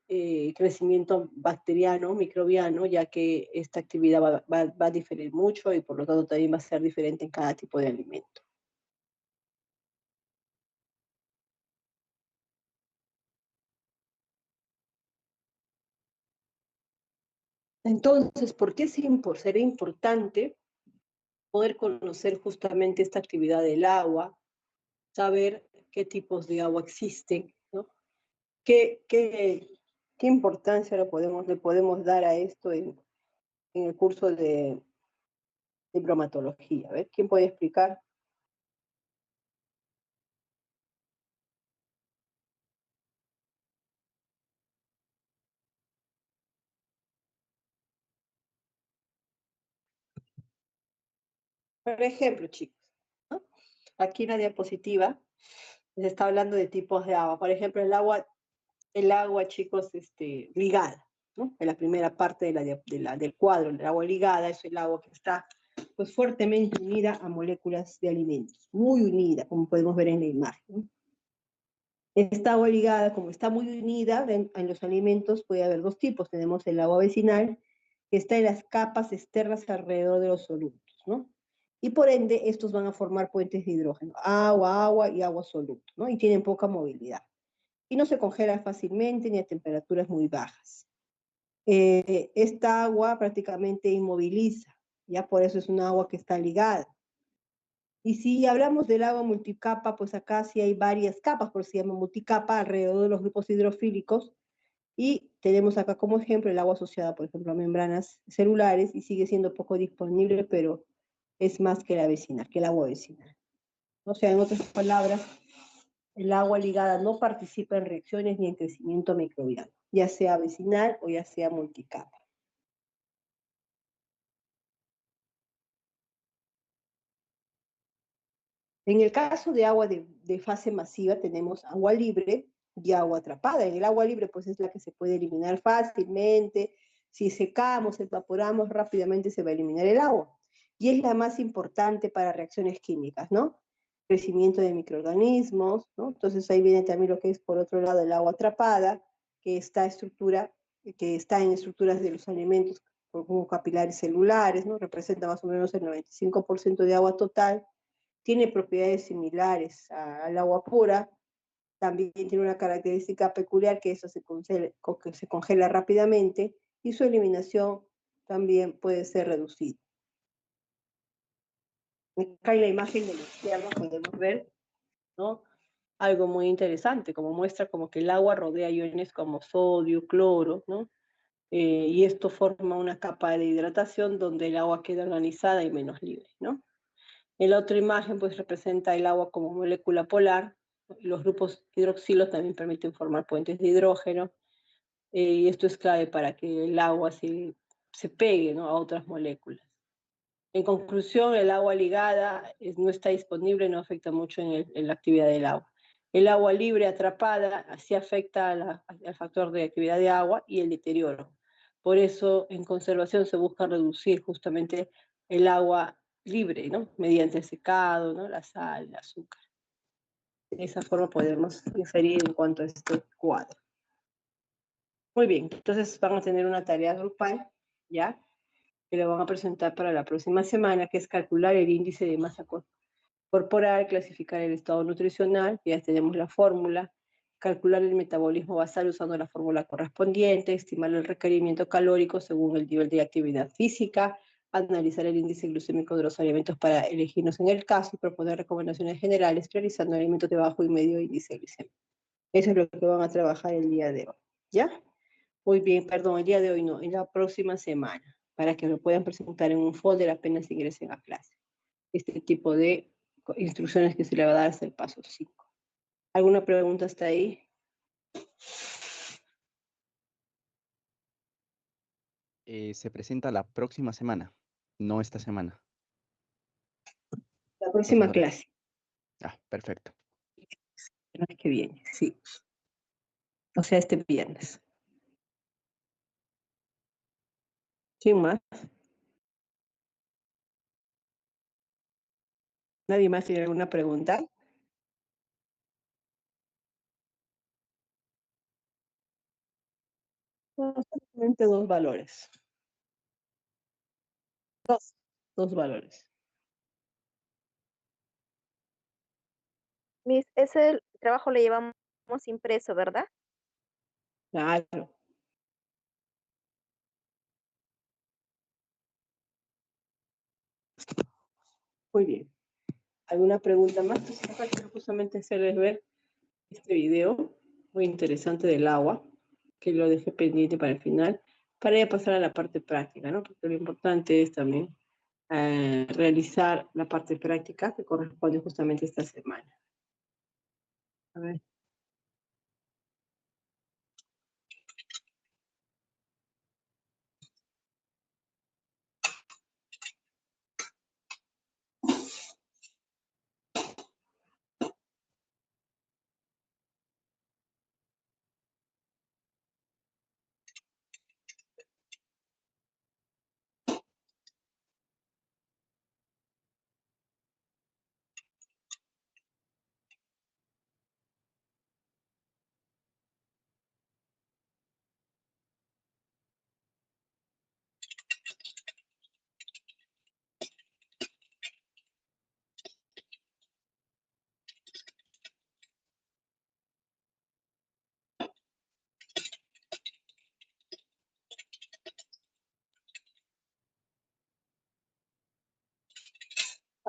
[SPEAKER 5] crecimiento bacteriano, microbiano, ya que esta actividad va a diferir mucho y por lo tanto también va a ser diferente en cada tipo de alimento. Entonces, ¿por qué será importante poder conocer justamente esta actividad del agua, saber qué tipos de agua existen, ¿no? ¿Qué importancia le podemos dar a esto en el curso de bromatología? A ver, ¿quién puede explicar? Por ejemplo, chicos, ¿no? Aquí en la diapositiva se está hablando de tipos de agua. Por ejemplo, el agua, chicos, ligada, ¿no? En la primera parte del cuadro, el agua ligada es el agua que está pues fuertemente unida a moléculas de alimentos, muy unida, como podemos ver en la imagen, ¿no? Esta agua ligada, como está muy unida en los alimentos, puede haber dos tipos. Tenemos el agua vecinal, que está en las capas externas alrededor de los solutos, ¿no? Y por ende, estos van a formar puentes de hidrógeno, agua y agua soluto, ¿no? Y tienen poca movilidad. Y no se congela fácilmente ni a temperaturas muy bajas. Esta agua prácticamente inmoviliza, ya por eso es una agua que está ligada. Y si hablamos del agua multicapa, pues acá sí hay varias capas, por eso se llama multicapa, alrededor de los grupos hidrofílicos. Y tenemos acá como ejemplo el agua asociada, por ejemplo, a membranas celulares y sigue siendo poco disponible, pero es más que la vecinal, que el agua vecinal. O sea, en otras palabras, el agua ligada no participa en reacciones ni en crecimiento microbiano, ya sea vecinal o ya sea multicapa. En el caso de agua de fase masiva tenemos agua libre y agua atrapada. En el agua libre pues es la que se puede eliminar fácilmente. Si secamos, evaporamos, rápidamente se va a eliminar el agua. Y es la más importante para reacciones químicas, ¿no? Crecimiento de microorganismos, ¿no? Entonces ahí viene también lo que es por otro lado el agua atrapada, que está, que está en estructuras de los alimentos como capilares celulares, ¿no? Representa más o menos el 95% de agua total, tiene propiedades similares al agua pura, también tiene una característica peculiar que eso que se congela rápidamente y su eliminación también puede ser reducida. Acá en la imagen de la izquierda podemos ver, ¿no?, algo muy interesante, como muestra como que el agua rodea iones como sodio, cloro, ¿no? Y esto forma una capa de hidratación donde el agua queda organizada y menos libre, ¿no? En la otra imagen pues representa el agua como molécula polar. Los grupos hidroxilos también permiten formar puentes de hidrógeno, y esto es clave para que el agua se pegue, ¿no?, a otras moléculas. En conclusión, el agua ligada no está disponible, no afecta mucho en la actividad del agua. El agua libre atrapada así afecta al factor de actividad de agua y el deterioro. Por eso, en conservación se busca reducir justamente el agua libre, ¿no?, mediante el secado, ¿no?, la sal, el azúcar. De esa forma podemos inferir en cuanto a este cuadro. Muy bien, entonces van a tener una tarea grupal, ¿ya?, que lo van a presentar para la próxima semana, que es calcular el índice de masa corporal, clasificar el estado nutricional, ya tenemos la fórmula, calcular el metabolismo basal usando la fórmula correspondiente, estimar el requerimiento calórico según el nivel de actividad física, analizar el índice glucémico de los alimentos para elegirnos en el caso y proponer recomendaciones generales priorizando alimentos de bajo y medio índice glicémico. Eso es lo que van a trabajar el día de hoy, ¿ya? Muy bien, perdón, el día de hoy no, en la próxima semana, para que lo puedan presentar en un folder apenas ingresen a clase. Este tipo de instrucciones que se le va a dar hasta el paso 5. ¿Alguna pregunta hasta ahí?
[SPEAKER 7] Se presenta la próxima semana, no esta semana,
[SPEAKER 5] La próxima
[SPEAKER 7] profesora.
[SPEAKER 5] clase,
[SPEAKER 7] Perfecto.
[SPEAKER 5] el mes que viene, sí. O sea, este viernes. ¿Quién más? ¿Nadie más tiene alguna pregunta? No, solamente dos valores. Dos valores.
[SPEAKER 8] Miss, ese trabajo lo llevamos impreso, ¿verdad?
[SPEAKER 5] Claro. Muy bien. ¿Alguna pregunta más? Pues acá quiero justamente hacerles ver este video muy interesante del agua, que lo dejé pendiente para el final, para ya pasar a la parte práctica, ¿no? Porque lo importante es también realizar la parte práctica que corresponde justamente esta semana. A ver.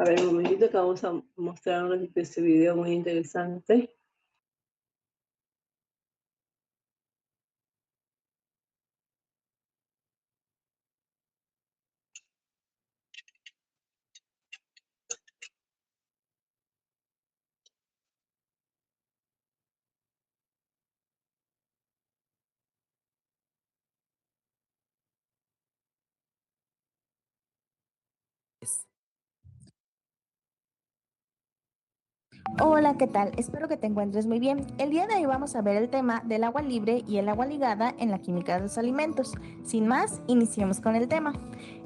[SPEAKER 5] A ver, un momentito que vamos a mostrar este video muy interesante.
[SPEAKER 9] Hola, ¿qué tal? Espero que te encuentres muy bien. El día de hoy vamos a ver el tema del agua libre y el agua ligada en la química de los alimentos. Sin más, iniciemos con el tema.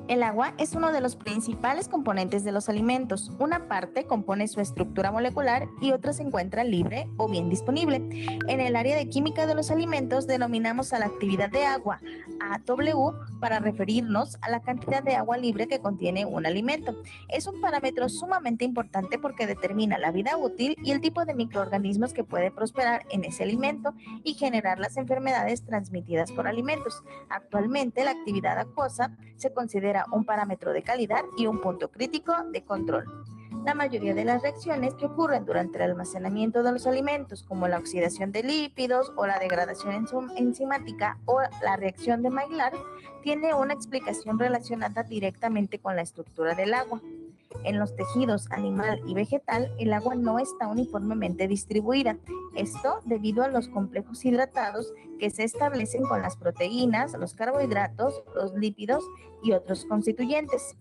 [SPEAKER 9] El agua es uno de los principales componentes de los alimentos. Una parte compone su estructura molecular y otra se encuentra libre o bien disponible. En el área de química de los alimentos denominamos a la actividad de agua AW para referirnos a la cantidad de agua libre que contiene un alimento. Es un parámetro sumamente importante porque determina la vida útil y el tipo de microorganismos que puede prosperar en ese alimento y generar las enfermedades transmitidas por alimentos. Actualmente, la actividad acuosa se considera un parámetro de calidad y un punto crítico de control. La mayoría de las reacciones que ocurren durante el almacenamiento de los alimentos, como la oxidación de lípidos o la degradación enzimática o la reacción de Maillard, tiene una explicación relacionada directamente con la estructura del agua. En los tejidos animal y vegetal, el agua no está uniformemente distribuida. Esto debido a los complejos hidratados que se establecen con las proteínas, los carbohidratos, los lípidos y otros constituyentes.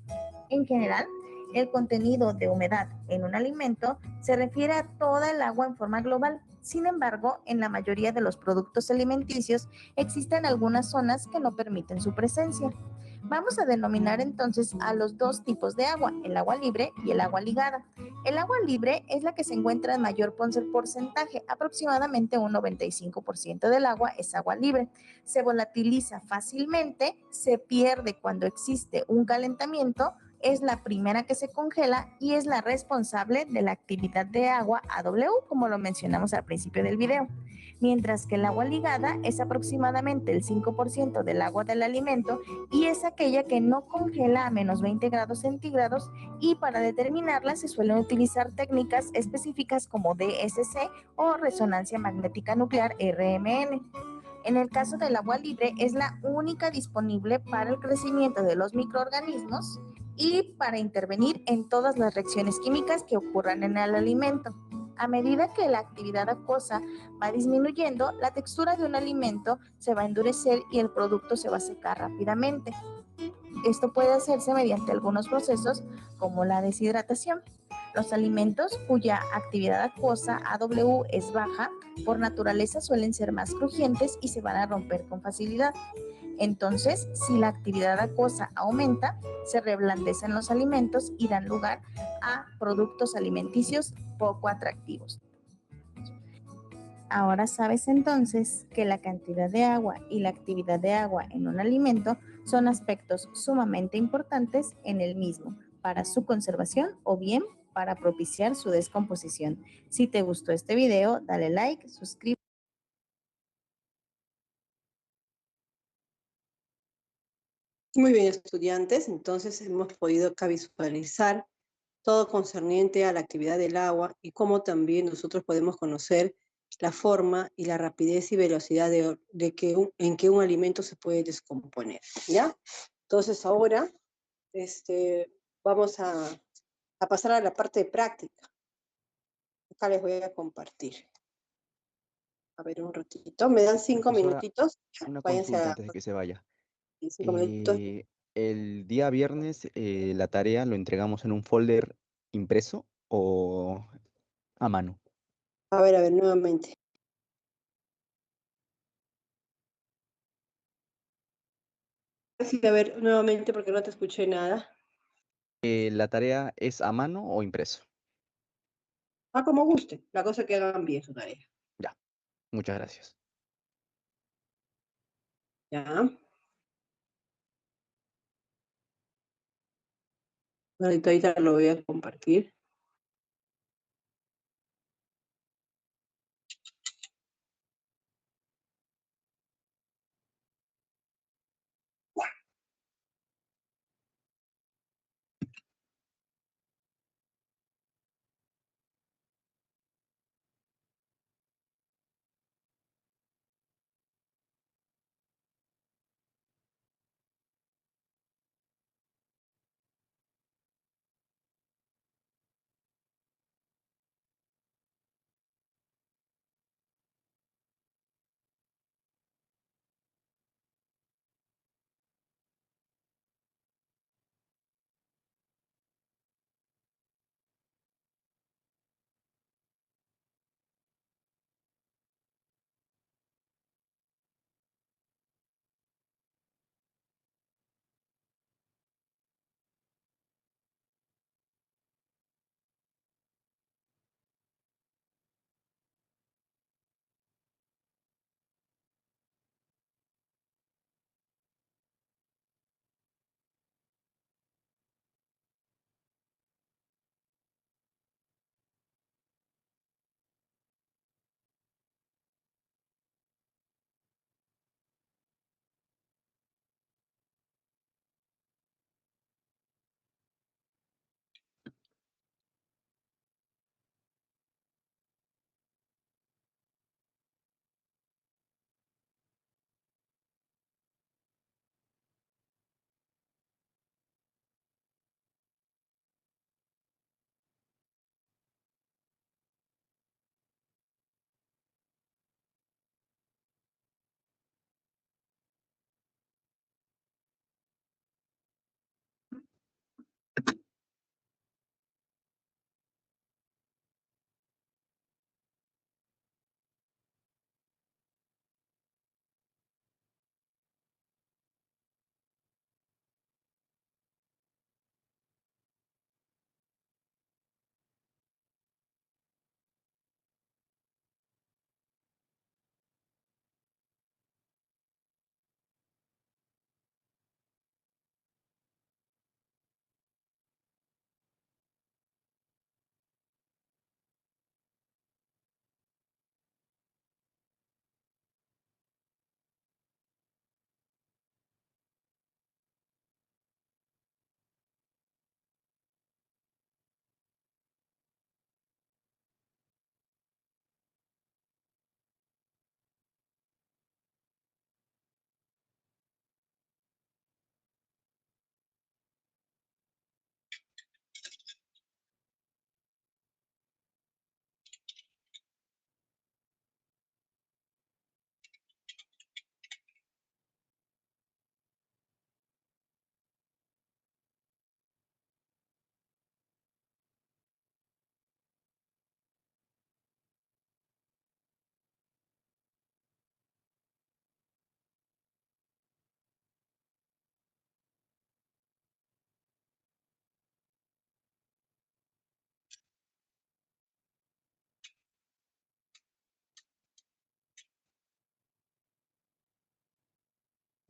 [SPEAKER 9] En general, el contenido de humedad en un alimento se refiere a toda el agua en forma global. Sin embargo, en la mayoría de los productos alimenticios existen algunas zonas que no permiten su presencia. Vamos a denominar entonces a los dos tipos de agua, el agua libre y el agua ligada. El agua libre es la que se encuentra en mayor porcentaje, aproximadamente un 95% del agua es agua libre. Se volatiliza fácilmente, se pierde cuando existe un calentamiento, es la primera que se congela y es la responsable de la actividad de agua AW, como lo mencionamos al principio del video. Mientras que el agua ligada es aproximadamente el 5% del agua del alimento y es aquella que no congela a menos 20 grados centígrados y para determinarla se suelen utilizar técnicas específicas como DSC o resonancia magnética nuclear RMN. En el caso del agua libre es la única disponible para el crecimiento de los microorganismos y para intervenir en todas las reacciones químicas que ocurran en el alimento. A medida que la actividad acuosa va disminuyendo, la textura de un alimento se va a endurecer y el producto se va a secar rápidamente. Esto puede hacerse mediante algunos procesos como la deshidratación. Los alimentos cuya actividad acuosa AW es baja, por naturaleza suelen ser más crujientes y se van a romper con facilidad. Entonces, si la actividad acuosa aumenta, se reblandecen los alimentos y dan lugar a productos alimenticios poco atractivos. Ahora sabes entonces que la cantidad de agua y la actividad de agua en un alimento son aspectos sumamente importantes en el mismo para su conservación o bien para propiciar su descomposición. Si te gustó este video, dale like, suscríbete.
[SPEAKER 5] Muy bien, estudiantes. Entonces hemos podido acá visualizar todo concerniente a la actividad del agua y cómo también nosotros podemos conocer la forma y la rapidez y velocidad en que un alimento se puede descomponer, ¿ya? Entonces ahora vamos a pasar a la parte de práctica. Acá les voy a compartir. A ver, un ratito. ¿Me dan 5
[SPEAKER 7] Profesora,
[SPEAKER 5] minutitos?
[SPEAKER 7] una
[SPEAKER 5] Váyanse
[SPEAKER 7] consulta
[SPEAKER 5] a
[SPEAKER 7] antes de que se vaya.
[SPEAKER 5] 5 minutitos.
[SPEAKER 7] El día viernes la tarea lo entregamos en un folder impreso o a mano.
[SPEAKER 5] A ver, nuevamente. Sí, a ver, nuevamente porque no te escuché nada.
[SPEAKER 7] ¿La tarea es a mano o impreso?
[SPEAKER 5] Ah, como guste. La cosa es que hagan bien su tarea.
[SPEAKER 7] Ya, muchas gracias.
[SPEAKER 5] Ya. Ahorita lo voy a compartir.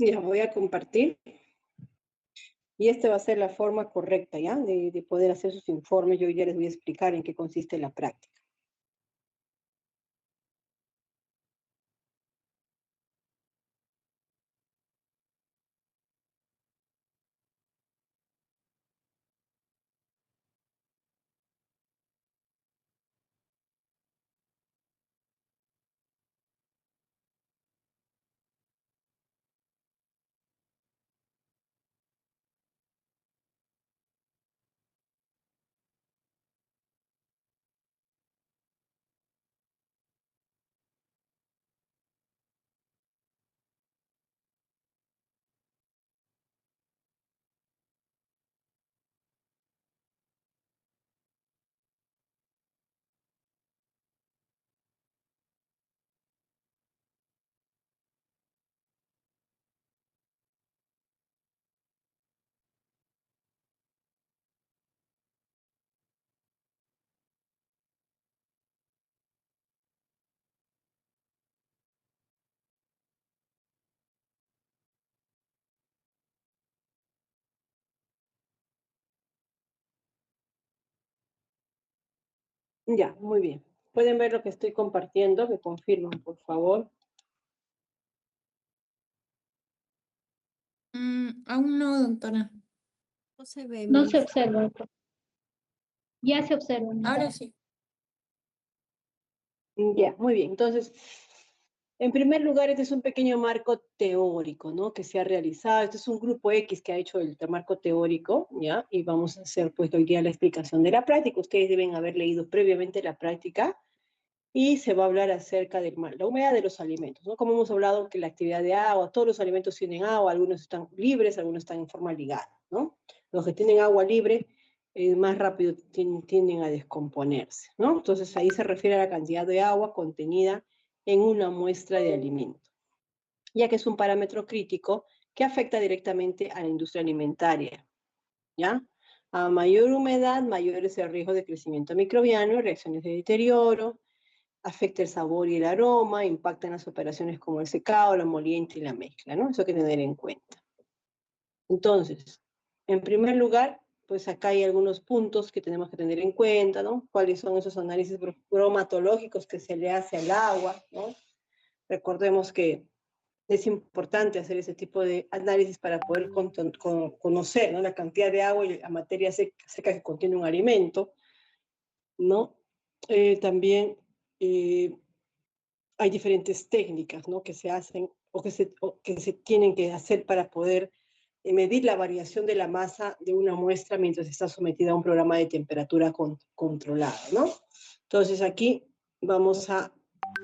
[SPEAKER 5] Ya voy a compartir. Y esta va a ser la forma correcta, ¿ya? De poder hacer sus informes. Yo ya les voy a explicar en qué consiste la práctica. Ya, muy bien. ¿Pueden ver lo que estoy compartiendo? Me confirman, por favor.
[SPEAKER 6] Aún no, doctora.
[SPEAKER 8] No se ve.
[SPEAKER 10] No se observa. Ya se observa.
[SPEAKER 6] Ahora sí.
[SPEAKER 5] Ya, muy bien. Entonces, en primer lugar, este es un pequeño marco teórico, ¿no? Que se ha realizado. Este es un grupo X que ha hecho el marco teórico, ¿ya? Y vamos a hacer, pues, hoy día la explicación de la práctica. Ustedes deben haber leído previamente la práctica y se va a hablar acerca de la humedad de los alimentos, ¿no? Como hemos hablado que la actividad de agua, todos los alimentos tienen agua, algunos están libres, algunos están en forma ligada, ¿no? Los que tienen agua libre más rápido tienden a descomponerse, ¿no? Entonces ahí se refiere a la cantidad de agua contenida en una muestra de alimento, ya que es un parámetro crítico que afecta directamente a la industria alimentaria, ¿ya? A mayor humedad, mayor es el riesgo de crecimiento microbiano, reacciones de deterioro, afecta el sabor y el aroma, impacta en las operaciones como el secado, la molienda y la mezcla, ¿no? Eso hay que tener en cuenta. Entonces, en primer lugar, pues acá hay algunos puntos que tenemos que tener en cuenta, ¿no? ¿Cuáles son esos análisis bromatológicos que se le hace al agua, ¿no? Recordemos que es importante hacer ese tipo de análisis para poder conocer, ¿no? La cantidad de agua y la materia seca que contiene un alimento, ¿no? También hay diferentes técnicas, ¿no? Que se hacen o que se tienen que hacer para poder medir la variación de la masa de una muestra mientras está sometida a un programa de temperatura controlada, ¿no? Entonces aquí vamos a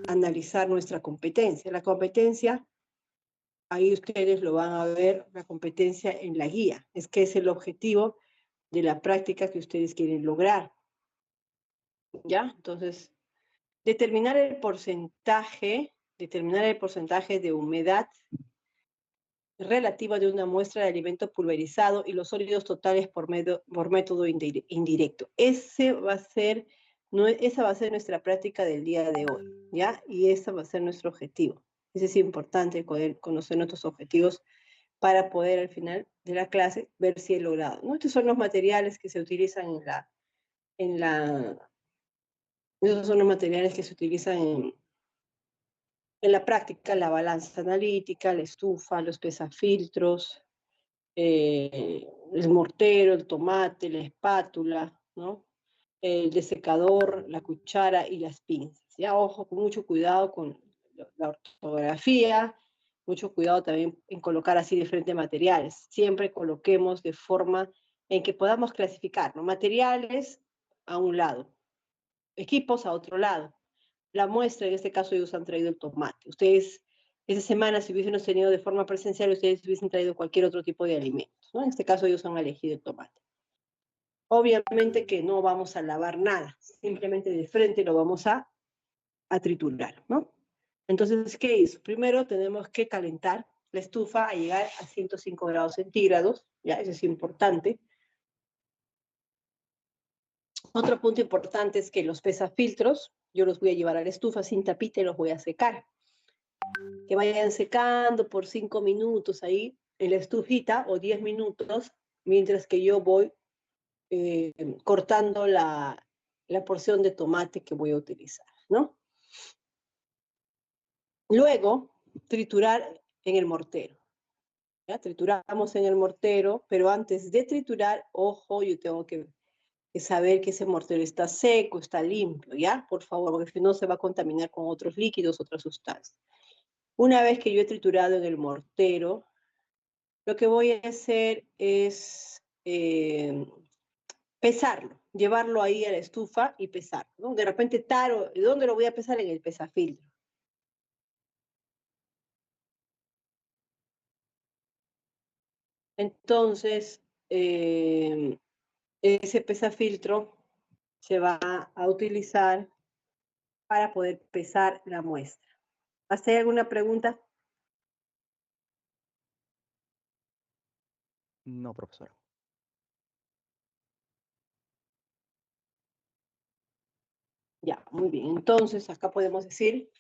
[SPEAKER 5] analizar nuestra competencia. La competencia, ahí ustedes lo van a ver, la competencia en la guía, es que es el objetivo de la práctica que ustedes quieren lograr, ¿ya? Entonces, determinar el porcentaje de humedad relativa de una muestra de alimento pulverizado y los sólidos totales por método indirecto. Esa va a ser nuestra práctica del día de hoy, ¿ya? Y ese va a ser nuestro objetivo. Es importante poder conocer nuestros objetivos para poder al final de la clase ver si he logrado, ¿no? Estos son los materiales que se utilizan esos son los materiales que se utilizan en la práctica, la balanza analítica, la estufa, los pesafiltros, el mortero, el tomate, la espátula, ¿no? El desecador, la cuchara y las pinzas. Ya, ojo, con mucho cuidado con la ortografía, mucho cuidado también en colocar así diferentes materiales. Siempre coloquemos de forma en que podamos clasificar, ¿no? Materiales a un lado, equipos a otro lado. La muestra, en este caso ellos han traído el tomate. Ustedes, esa semana, si hubiesen tenido de forma presencial, ustedes hubiesen traído cualquier otro tipo de alimentos, ¿no? En este caso ellos han elegido el tomate. Obviamente que no vamos a lavar nada, simplemente de frente lo vamos a triturar, ¿no? Entonces, ¿qué hizo? Primero tenemos que calentar la estufa a llegar a 105 grados centígrados, ya, eso es importante. Otro punto importante es que los pesafiltros, yo los voy a llevar a la estufa sin tapita y los voy a secar. que vayan secando por 5 minutos ahí en la estufita o 10 minutos, mientras que yo voy cortando la porción de tomate que voy a utilizar, ¿no? Luego, triturar en el mortero. ¿Ya? Trituramos en el mortero, pero antes de triturar, ojo, yo tengo que saber que ese mortero está seco, está limpio, ¿ya? Por favor, porque si no se va a contaminar con otros líquidos, otras sustancias. Una vez que yo he triturado en el mortero, lo que voy a hacer es pesarlo, llevarlo ahí a la estufa y pesarlo, ¿no? De repente taro, ¿dónde lo voy a pesar? En el pesafiltro. Entonces, ese pesafiltro se va a utilizar para poder pesar la muestra. ¿Hasta ahí alguna pregunta?
[SPEAKER 7] No, profesora.
[SPEAKER 5] Ya, muy bien. Entonces, acá podemos decir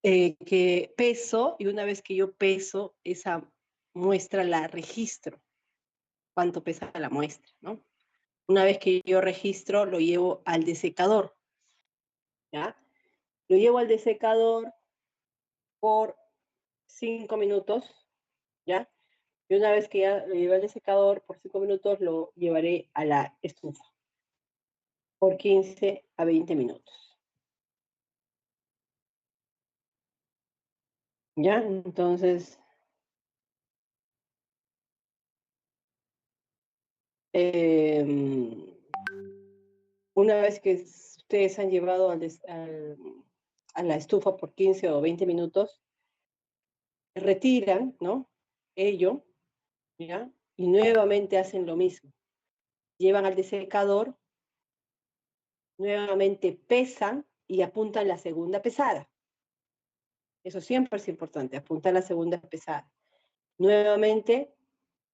[SPEAKER 5] que peso, y una vez que yo peso esa muestra, la registro. Cuánto pesa la muestra, ¿no? Una vez que yo registro, lo llevo al desecador, ¿ya? Lo llevo al desecador por 5 minutos, ¿ya? Y una vez que ya lo llevé al desecador por 5 minutos, lo llevaré a la estufa por 15 a 20 minutos. ¿Ya? Entonces, una vez que ustedes han llevado a la estufa por 15 o 20 minutos, retiran, ¿no? Ello, ¿ya? Y nuevamente hacen lo mismo. Llevan al desecador, nuevamente pesan y apuntan la segunda pesada. Eso siempre es importante, apuntar la segunda pesada. Nuevamente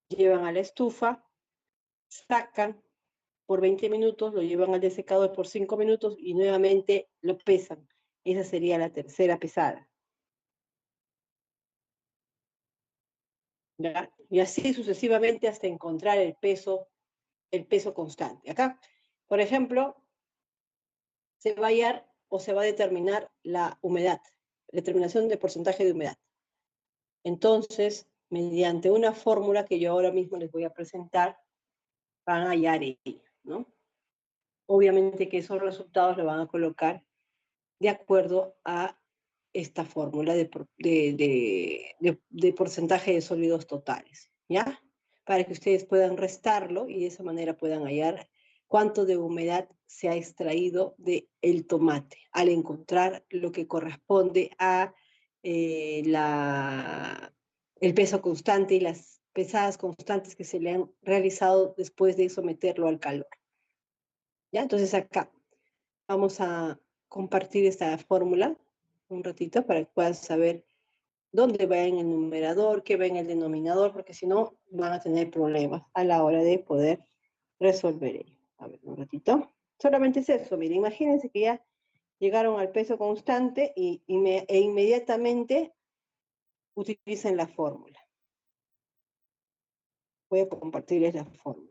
[SPEAKER 5] llevan a la estufa, sacan por 20 minutos, lo llevan al desecador por 5 minutos y nuevamente lo pesan. Esa sería la tercera pesada. ¿Ya? Y así sucesivamente hasta encontrar el peso constante. Acá, por ejemplo, se va a hallar o se va a determinar la humedad, determinación de porcentaje de humedad. Entonces, mediante una fórmula que yo ahora mismo les voy a presentar, van a hallar ello, ¿no? Obviamente que esos resultados lo van a colocar de acuerdo a esta fórmula de porcentaje de sólidos totales, ¿ya? Para que ustedes puedan restarlo y de esa manera puedan hallar cuánto de humedad se ha extraído del tomate al encontrar lo que corresponde a el peso constante y las pesadas constantes que se le han realizado después de someterlo al calor. ¿Ya? Entonces acá vamos a compartir esta fórmula un ratito para que puedan saber dónde va en el numerador, qué va en el denominador, porque si no van a tener problemas a la hora de poder resolver ello. A ver, un ratito. Solamente es eso, miren, imagínense que ya llegaron al peso constante e inmediatamente utilizan la fórmula. Voy a compartirles la fórmula.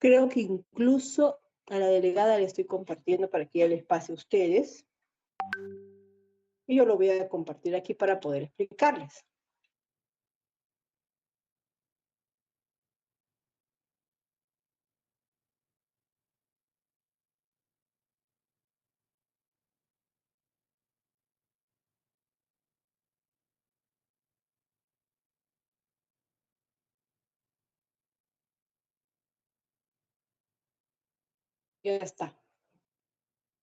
[SPEAKER 5] Creo que incluso a la delegada le estoy compartiendo para que ella les pase a ustedes. Y yo lo voy a compartir aquí para poder explicarles. Ya está.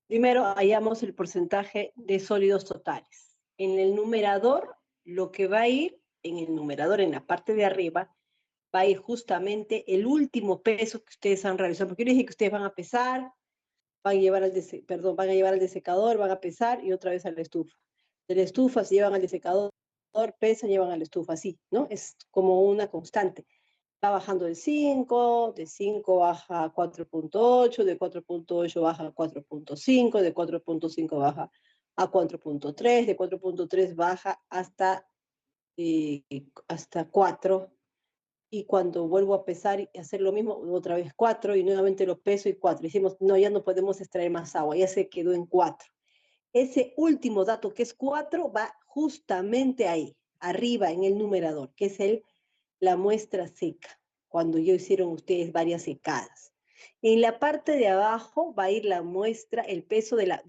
[SPEAKER 5] Primero hallamos el porcentaje de sólidos totales. En el numerador, lo que va a ir, en el numerador, en la parte de arriba, va a ir justamente el último peso que ustedes han realizado. Porque yo les dije que ustedes van a pesar, van a llevar al desecador, van a pesar y otra vez a la estufa. De la estufa se llevan al desecador, pesan, llevan a la estufa, así, ¿no? Es como una constante. Va bajando de 5 baja a 4.8, de 4.8 baja a 4.5, de 4.5 baja a 4.3, de 4.3 baja hasta 4, y cuando vuelvo a pesar y hacer lo mismo, otra vez 4, y nuevamente lo peso y 4. Decimos, no, ya no podemos extraer más agua, ya se quedó en 4. Ese último dato, que es 4, va justamente ahí, arriba en el numerador, que es la muestra seca, cuando ya hicieron ustedes varias secadas. En la parte de abajo va a ir la muestra, el peso del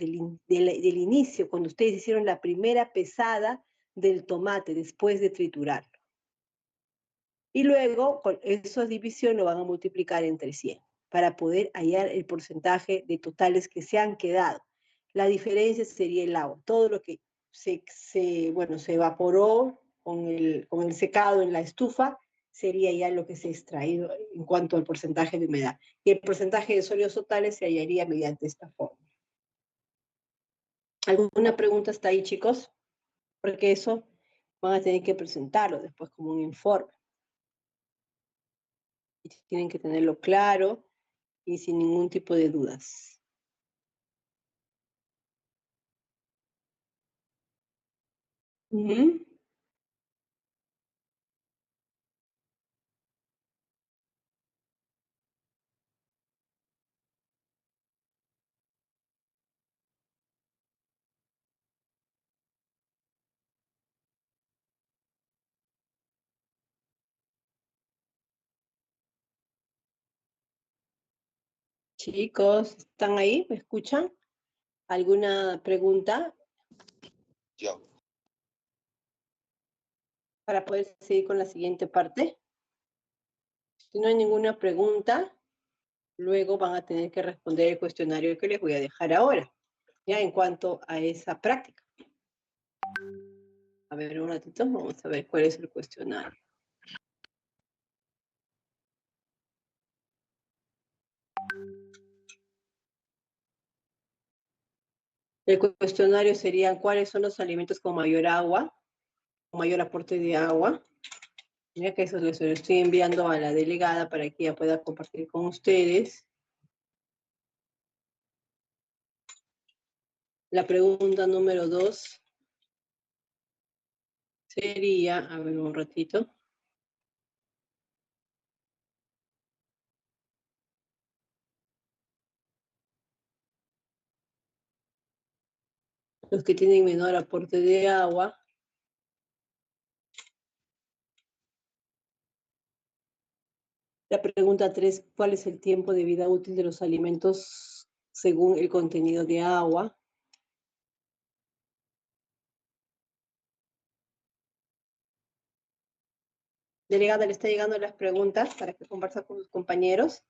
[SPEAKER 5] inicio, cuando ustedes hicieron la primera pesada del tomate después de triturarlo. Y luego, con esa división lo van a multiplicar entre 100 para poder hallar el porcentaje de totales que se han quedado. La diferencia sería el agua. Todo lo que se evaporó con el secado en la estufa sería ya lo que se ha extraído en cuanto al porcentaje de humedad. Y el porcentaje de sólidos totales se hallaría mediante esta forma. ¿Alguna pregunta hasta ahí, chicos? Porque eso van a tener que presentarlo después como un informe. Y tienen que tenerlo claro y sin ningún tipo de dudas. Chicos, ¿están ahí? ¿Me escuchan? ¿Alguna pregunta? Para poder seguir con la siguiente parte. Si no hay ninguna pregunta, luego van a tener que responder el cuestionario que les voy a dejar ahora, ya en cuanto a esa práctica. A ver, un ratito, vamos a ver cuál es el cuestionario. El cuestionario sería cuáles son los alimentos con mayor agua, con mayor aporte de agua. Mira que eso les estoy enviando a la delegada para que ella pueda compartir con ustedes. La pregunta número 2 sería, a ver un ratito. Los que tienen menor aporte de agua. La pregunta 3, ¿cuál es el tiempo de vida útil de los alimentos según el contenido de agua? Delegada, ¿le está llegando las preguntas para que comparta con sus compañeros?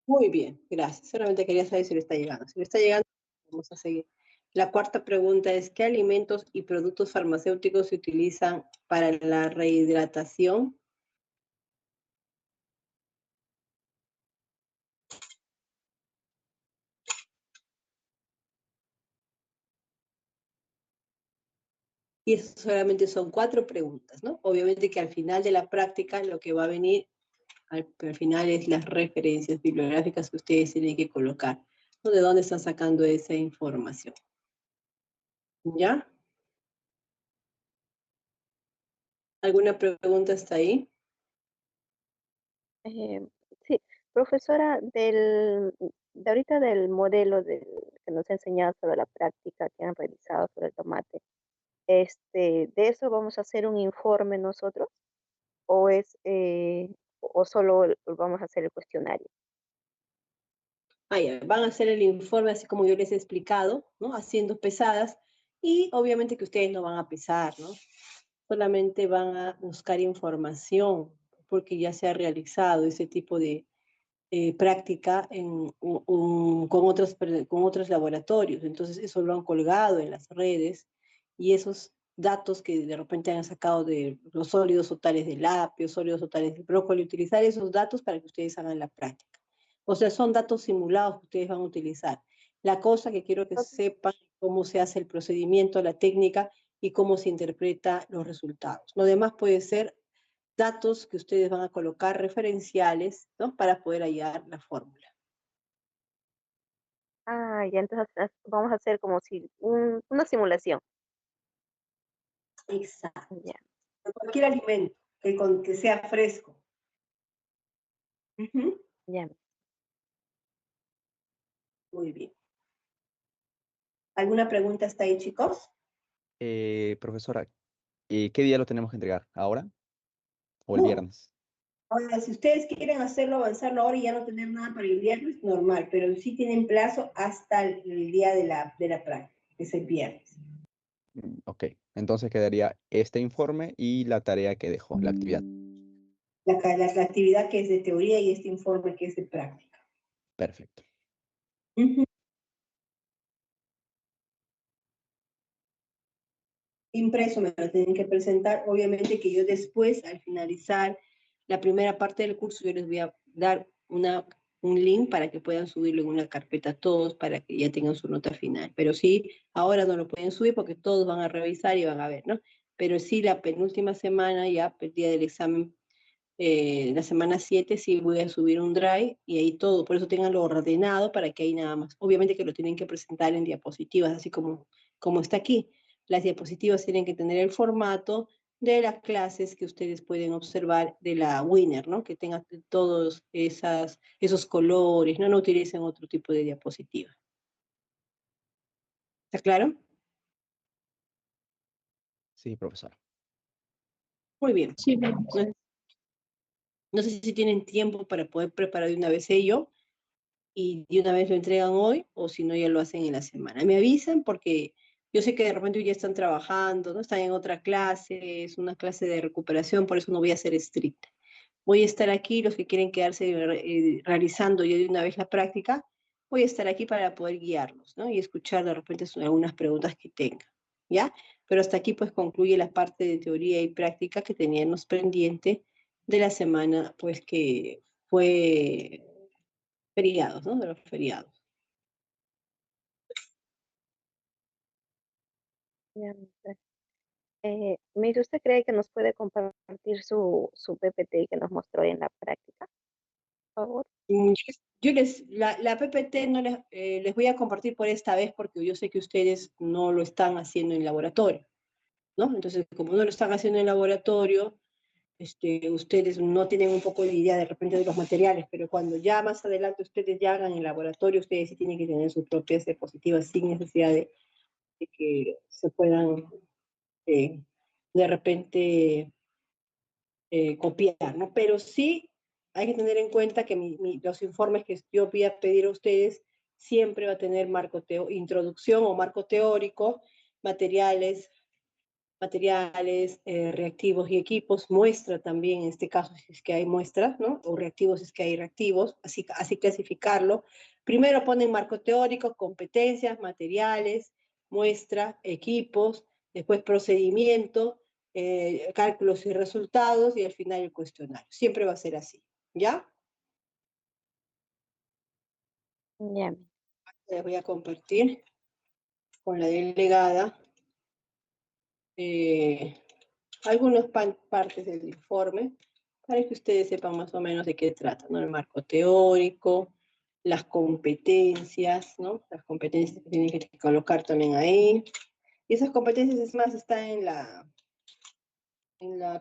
[SPEAKER 5] Muy bien, gracias. Solamente quería saber si le está llegando. Si le está llegando, vamos a seguir. La cuarta pregunta es, ¿qué alimentos y productos farmacéuticos se utilizan para la rehidratación? Y eso solamente son 4 preguntas, ¿no? Obviamente que al final de la práctica lo que va a venir al final es las referencias bibliográficas que ustedes tienen que colocar, ¿no? ¿De dónde están sacando esa información? ¿Ya? ¿Alguna pregunta hasta ahí?
[SPEAKER 8] Sí, profesora, de ahorita del modelo que nos ha enseñado sobre la práctica que han realizado sobre el tomate, ¿de eso vamos a hacer un informe nosotros? ¿O o solo vamos a hacer el cuestionario?
[SPEAKER 5] Van a hacer el informe así como yo les he explicado, ¿no? Haciendo pesadas, y obviamente que ustedes no van a pesar, ¿no? Solamente van a buscar información, porque ya se ha realizado ese tipo de práctica con otros laboratorios. Entonces eso lo han colgado en las redes, y esos datos que de repente han sacado de los sólidos totales del apio, sólidos totales del brócoli, utilizar esos datos para que ustedes hagan la práctica. O sea, son datos simulados que ustedes van a utilizar. La cosa que quiero que sepan cómo se hace el procedimiento, la técnica, y cómo se interpreta los resultados. Lo demás puede ser datos que ustedes van a colocar referenciales, ¿no? Para poder hallar la fórmula.
[SPEAKER 8] Ah, ya entonces vamos a hacer como si una simulación.
[SPEAKER 5] Exacto.
[SPEAKER 8] Ya,
[SPEAKER 5] Cualquier alimento que sea fresco. Ujú.
[SPEAKER 8] ya.
[SPEAKER 5] Muy bien. ¿Alguna pregunta hasta ahí, chicos?
[SPEAKER 7] Profesora, ¿qué día lo tenemos que entregar? ¿Ahora o el
[SPEAKER 5] No.
[SPEAKER 7] viernes?
[SPEAKER 5] Ahora, si ustedes quieren hacerlo, avanzarlo ahora y ya no tener nada para el viernes, normal, pero sí tienen plazo hasta el día de la práctica, que es el viernes.
[SPEAKER 7] Ok, entonces quedaría este informe y la tarea que dejó, la actividad.
[SPEAKER 5] La actividad que es de teoría y este informe que es de práctica.
[SPEAKER 7] Perfecto.
[SPEAKER 5] Ujú. Impreso me lo tienen que presentar. Obviamente que yo después, al finalizar la primera parte del curso, yo les voy a dar un link para que puedan subirlo en una carpeta todos, para que ya tengan su nota final. Pero sí, ahora no lo pueden subir porque todos van a revisar y van a ver, ¿no? Pero sí, la penúltima semana, ya el día del examen, la semana 7 sí voy a subir un drive y ahí todo, por eso tenganlo ordenado para que ahí nada más. Obviamente que lo tienen que presentar en diapositivas, así como está aquí. Las diapositivas tienen que tener el formato de las clases que ustedes pueden observar de la Winner, ¿no? Que tenga todos esos colores, ¿no? No utilicen otro tipo de diapositiva. ¿Está claro?
[SPEAKER 7] Sí, profesora.
[SPEAKER 5] Muy bien.
[SPEAKER 6] Sí, profesor.
[SPEAKER 5] No sé si tienen tiempo para poder preparar de una vez ello y de una vez lo entregan hoy, o si no, ya lo hacen en la semana. Me avisan porque yo sé que de repente hoy ya están trabajando, ¿no? Están en otra clase, es una clase de recuperación, por eso no voy a ser estricta. Voy a estar aquí, los que quieren quedarse realizando ya de una vez la práctica, voy a estar aquí para poder guiarlos, ¿no? Y escuchar de repente algunas preguntas que tengan, ¿ya? Pero hasta aquí pues concluye la parte de teoría y práctica que teníamos pendiente de la semana, pues que fue feriados, ¿no? De los feriados.
[SPEAKER 8] Ya, Miss, ¿usted cree que nos puede compartir su PPT que nos mostró en la práctica, por favor?
[SPEAKER 5] La PPT no les voy a compartir por esta vez porque yo sé que ustedes no lo están haciendo en laboratorio, ¿no? Entonces, como no lo están haciendo en laboratorio, ustedes no tienen un poco de idea de repente de los materiales, pero cuando ya más adelante ustedes ya hagan en laboratorio, ustedes sí tienen que tener sus propias diapositivas sin necesidad de que se puedan eh, de repente copiar, ¿no? Pero sí hay que tener en cuenta que los informes que yo voy a pedir a ustedes siempre va a tener introducción o marco teórico, materiales, reactivos y equipos, muestra también en este caso si es que hay muestras, ¿no? O reactivos si es que hay reactivos, así clasificarlo. Primero ponen marco teórico, competencias, materiales, muestra, equipos, después procedimiento, cálculos y resultados y al final el cuestionario. Siempre va a ser así, ¿ya?
[SPEAKER 8] Ya.
[SPEAKER 5] Les voy a compartir con la delegada algunas partes del informe para que ustedes sepan más o menos de qué trata, ¿no? El marco teórico, las competencias, ¿no? Las competencias que tienen que colocar también ahí. Y esas competencias, es más, están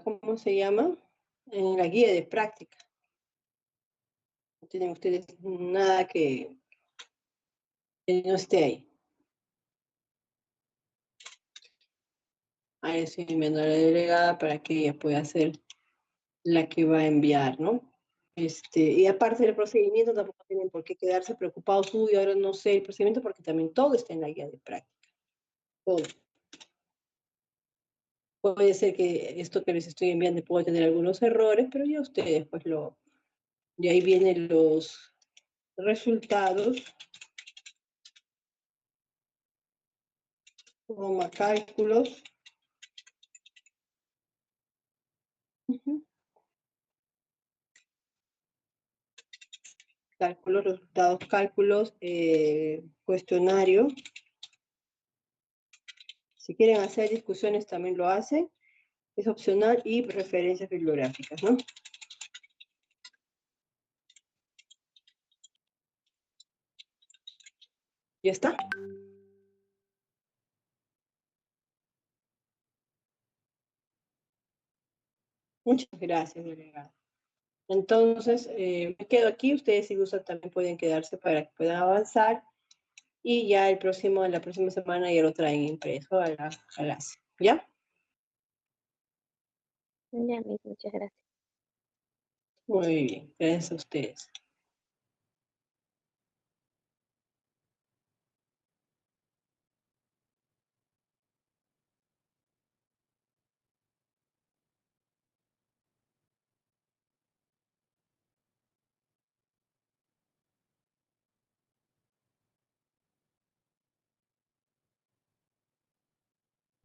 [SPEAKER 5] ¿cómo se llama? En la guía de práctica. No tienen ustedes nada que no esté ahí. Ahí estoy enviando a la delegada para que ella pueda ser la que va a enviar, ¿no? Y aparte del procedimiento, tampoco tienen por qué quedarse preocupados, uy, ahora no sé el procedimiento, porque también todo está en la guía de práctica. Todo. Puede ser que esto que les estoy enviando pueda tener algunos errores, pero ya ustedes, pues de ahí vienen los resultados, como cálculos. Cálculos, resultados, cálculos, cuestionario. Si quieren hacer discusiones también lo hacen. Es opcional y referencias bibliográficas, ¿no? ¿Ya está? Muchas gracias, delegada. Entonces, me quedo aquí. Ustedes, si gustan, también pueden quedarse para que puedan avanzar. Y ya la próxima semana ya lo traen impreso a la clase. ¿Ya?
[SPEAKER 8] Ya, Miss, muchas gracias.
[SPEAKER 5] Muy bien. Gracias a ustedes.